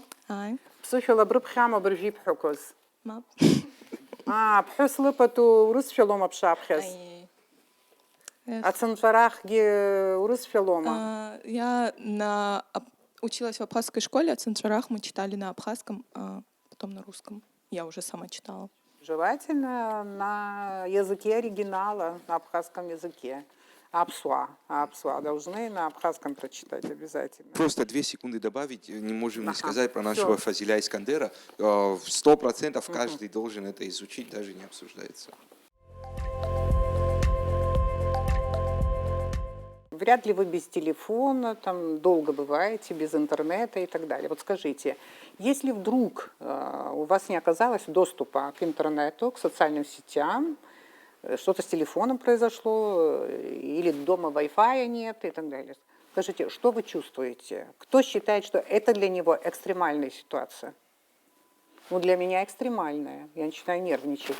Псухила брыбхама бржи пхукоз. Мап. Пхус лыпату урус филома пшапхес. А центрах ге урус филома. Я училась в абхазской школе, а центрах мы читали на абхазском, а потом на русском. Я уже сама читала. Желательно на языке оригинала, на абхазском языке. Апсуа должны на абхазском прочитать обязательно. Просто 2 секунды добавить, не можем не сказать про нашего Фазиля Искандера. 100% каждый должен это изучить, даже не обсуждается. Вряд ли вы без телефона, там долго бываете, без интернета и так далее. Вот скажите, если вдруг у вас не оказалось доступа к интернету, к социальным сетям, что-то с телефоном произошло, или дома Wi-Fi нет и так далее. Скажите, что вы чувствуете? Кто считает, что это для него экстремальная ситуация? Ну, для меня экстремальная. Я начинаю нервничать.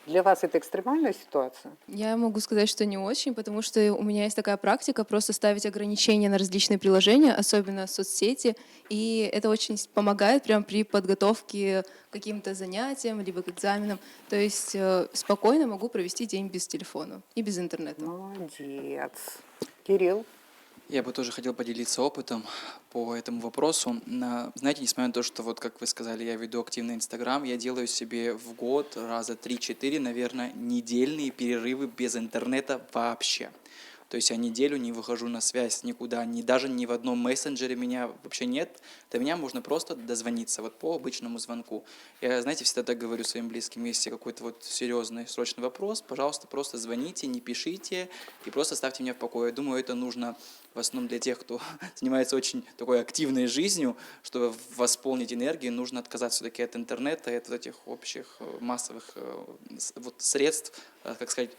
Для вас это экстремальная ситуация? Я могу сказать, что не очень, потому что у меня есть такая практика просто ставить ограничения на различные приложения, особенно соцсети, и это очень помогает прямо при подготовке к каким-то занятиям, либо к экзаменам. То есть спокойно могу провести день без телефона и без интернета. Молодец. Кирилл? Я бы тоже хотел поделиться опытом по этому вопросу. Знаете, несмотря на то, что, вот как вы сказали, я веду активный Инстаграм, я делаю себе в год раза 3-4, наверное, недельные перерывы без интернета вообще. То есть я неделю не выхожу на связь никуда, даже ни в одном мессенджере меня вообще нет. До меня можно просто дозвониться вот по обычному звонку. Я, знаете, всегда так говорю своим близким, если какой-то вот серьезный, срочный вопрос, пожалуйста, просто звоните, не пишите и просто ставьте меня в покое. Я думаю, это нужно в основном для тех, кто занимается очень такой активной жизнью, чтобы восполнить энергию, нужно отказаться все-таки от интернета и от этих общих массовых вот средств, как сказать,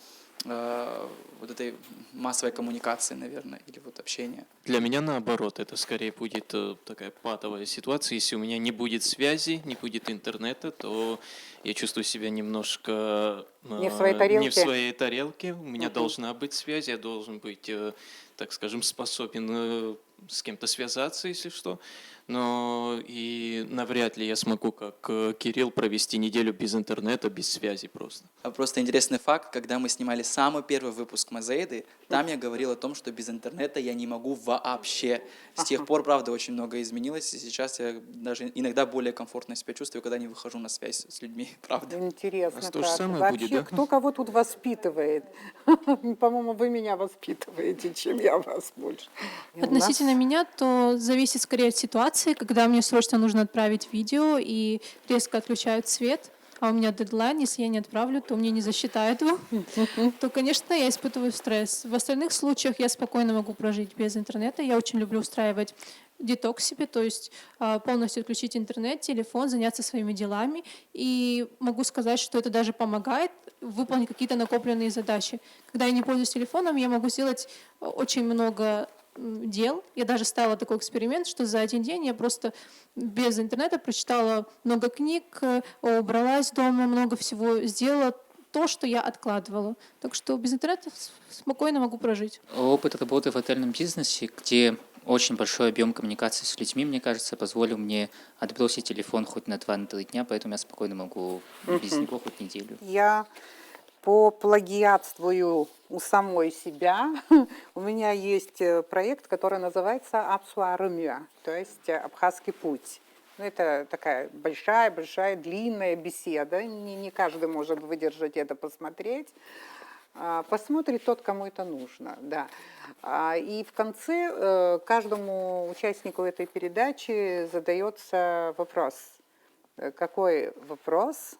вот этой массовой коммуникации, наверное, или вот общения. Для меня наоборот, это скорее будет такая патовая ситуация. Если у меня не будет связи, не будет интернета, то я чувствую себя немножко Не в своей тарелке. не в своей тарелке. У меня должна быть связь, я должен быть, так скажем, способен с кем-то связаться, если что. Но и навряд ли я смогу, как Кирилл, провести неделю без интернета, без связи просто. Просто интересный факт, когда мы снимали самый первый выпуск Мозаиды, там я говорил о том, что без интернета я не могу вообще. С тех пор, правда, очень многое изменилось, и сейчас я даже иногда более комфортно себя чувствую, когда не выхожу на связь с людьми, правда. Интересно, У нас то же как. самое Вообще, будет, да? кто кого тут воспитывает? По-моему, вы меня воспитываете, чем я вас больше. И у нас- Относительно меня, то зависит скорее от ситуации, когда мне срочно нужно отправить видео и резко отключают свет, а у меня дедлайн, если я не отправлю, то мне не засчитают его, то, конечно, я испытываю стресс. В остальных случаях я спокойно могу прожить без интернета. Я очень люблю устраивать детокс себе, то есть полностью отключить интернет, телефон, заняться своими делами. И могу сказать, что это даже помогает выполнить какие-то накопленные задачи. Когда я не пользуюсь телефоном, я могу сделать очень много дел. Я даже ставила такой эксперимент, что за один день я просто без интернета прочитала много книг, убралась дома, много всего сделала, то, что я откладывала. Так что без интернета спокойно могу прожить. Опыт работы в отельном бизнесе, где очень большой объем коммуникации с людьми, мне кажется, позволил мне отбросить телефон хоть на 2-3 дня, поэтому я спокойно могу без него хоть неделю. Я поплагиатствую у самой себя. У меня есть проект, который называется «Абсуарымя», то есть «Абхазский путь». Ну, это такая большая, длинная беседа. Не каждый может выдержать это, посмотреть. Посмотрит тот, кому это нужно. Да. И в конце каждому участнику этой передачи задается вопрос. Какой вопрос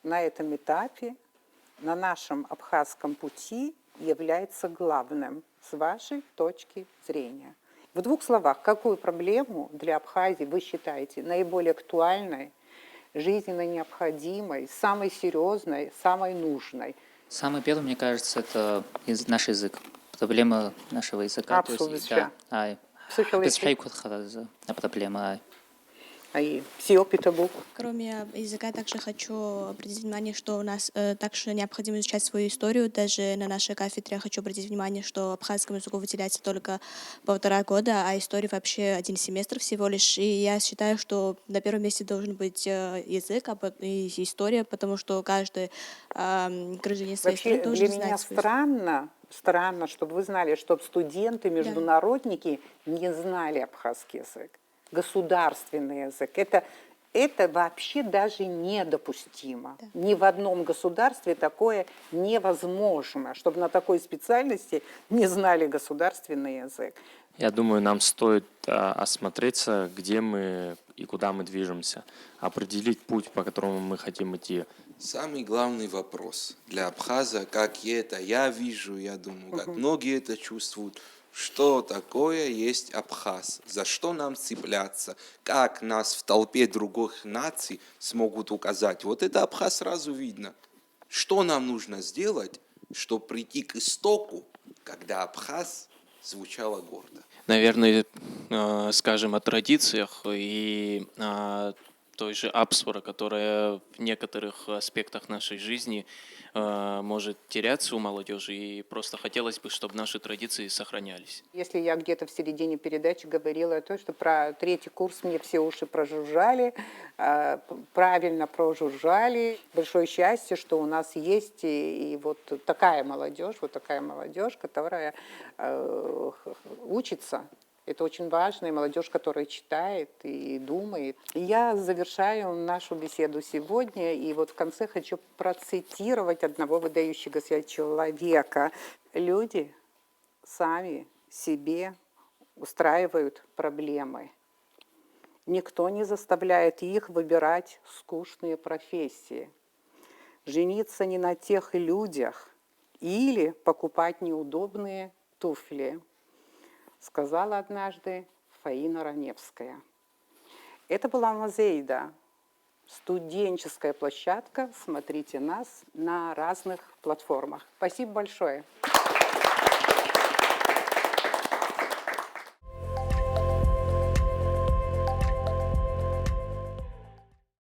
на этом этапе, на нашем абхазском пути является главным с вашей точки зрения? В 2 словах, какую проблему для Абхазии вы считаете наиболее актуальной, жизненно необходимой, самой серьезной, самой нужной? Самый первый, мне кажется, это наш язык. Проблема нашего языка. Абсолютно. Да, проблема. И все педагог. Кроме языка, также хочу обратить внимание, что у нас также необходимо изучать свою историю. Даже на нашей кафедре я хочу обратить внимание, что абхазскому языку выделяется только 1,5 года, а истории вообще 1 семестр всего лишь. И я считаю, что на первом месте должен быть язык и история, потому что каждый гражданин своей Вообще, страны должен для меня знать свою странно, чтобы вы знали, чтобы студенты, международники не знали абхазский язык. Государственный язык. Это вообще даже недопустимо. Да. Ни в одном государстве такое невозможно, чтобы на такой специальности не знали государственный язык. Я думаю, нам стоит осмотреться, где мы и куда мы движемся, определить путь, по которому мы хотим идти. Самый главный вопрос для абхаза, как я вижу, я думаю, как многие это чувствуют, что такое есть абхаз, за что нам цепляться, как нас в толпе других наций смогут указать. Вот это абхаз сразу видно. Что нам нужно сделать, чтобы прийти к истоку, когда абхаз звучало гордо? Наверное, скажем о традициях и той же апсфора, которая в некоторых аспектах нашей жизни может теряться у молодежи, и просто хотелось бы, чтобы наши традиции сохранялись. Если я где-то в середине передачи говорила о том, что про третий курс мне все уши прожужжали, правильно прожужжали. Большое счастье, что у нас есть и вот такая молодежь, которая учится. Это очень важно, и молодежь, которая читает и думает. И я завершаю нашу беседу сегодня, и вот в конце хочу процитировать одного выдающегося человека. Люди сами себе устраивают проблемы. Никто не заставляет их выбирать скучные профессии, жениться не на тех людях или покупать неудобные туфли, сказала однажды Фаина Раневская. Это была Мазейда, студенческая площадка. Смотрите нас на разных платформах. Спасибо большое.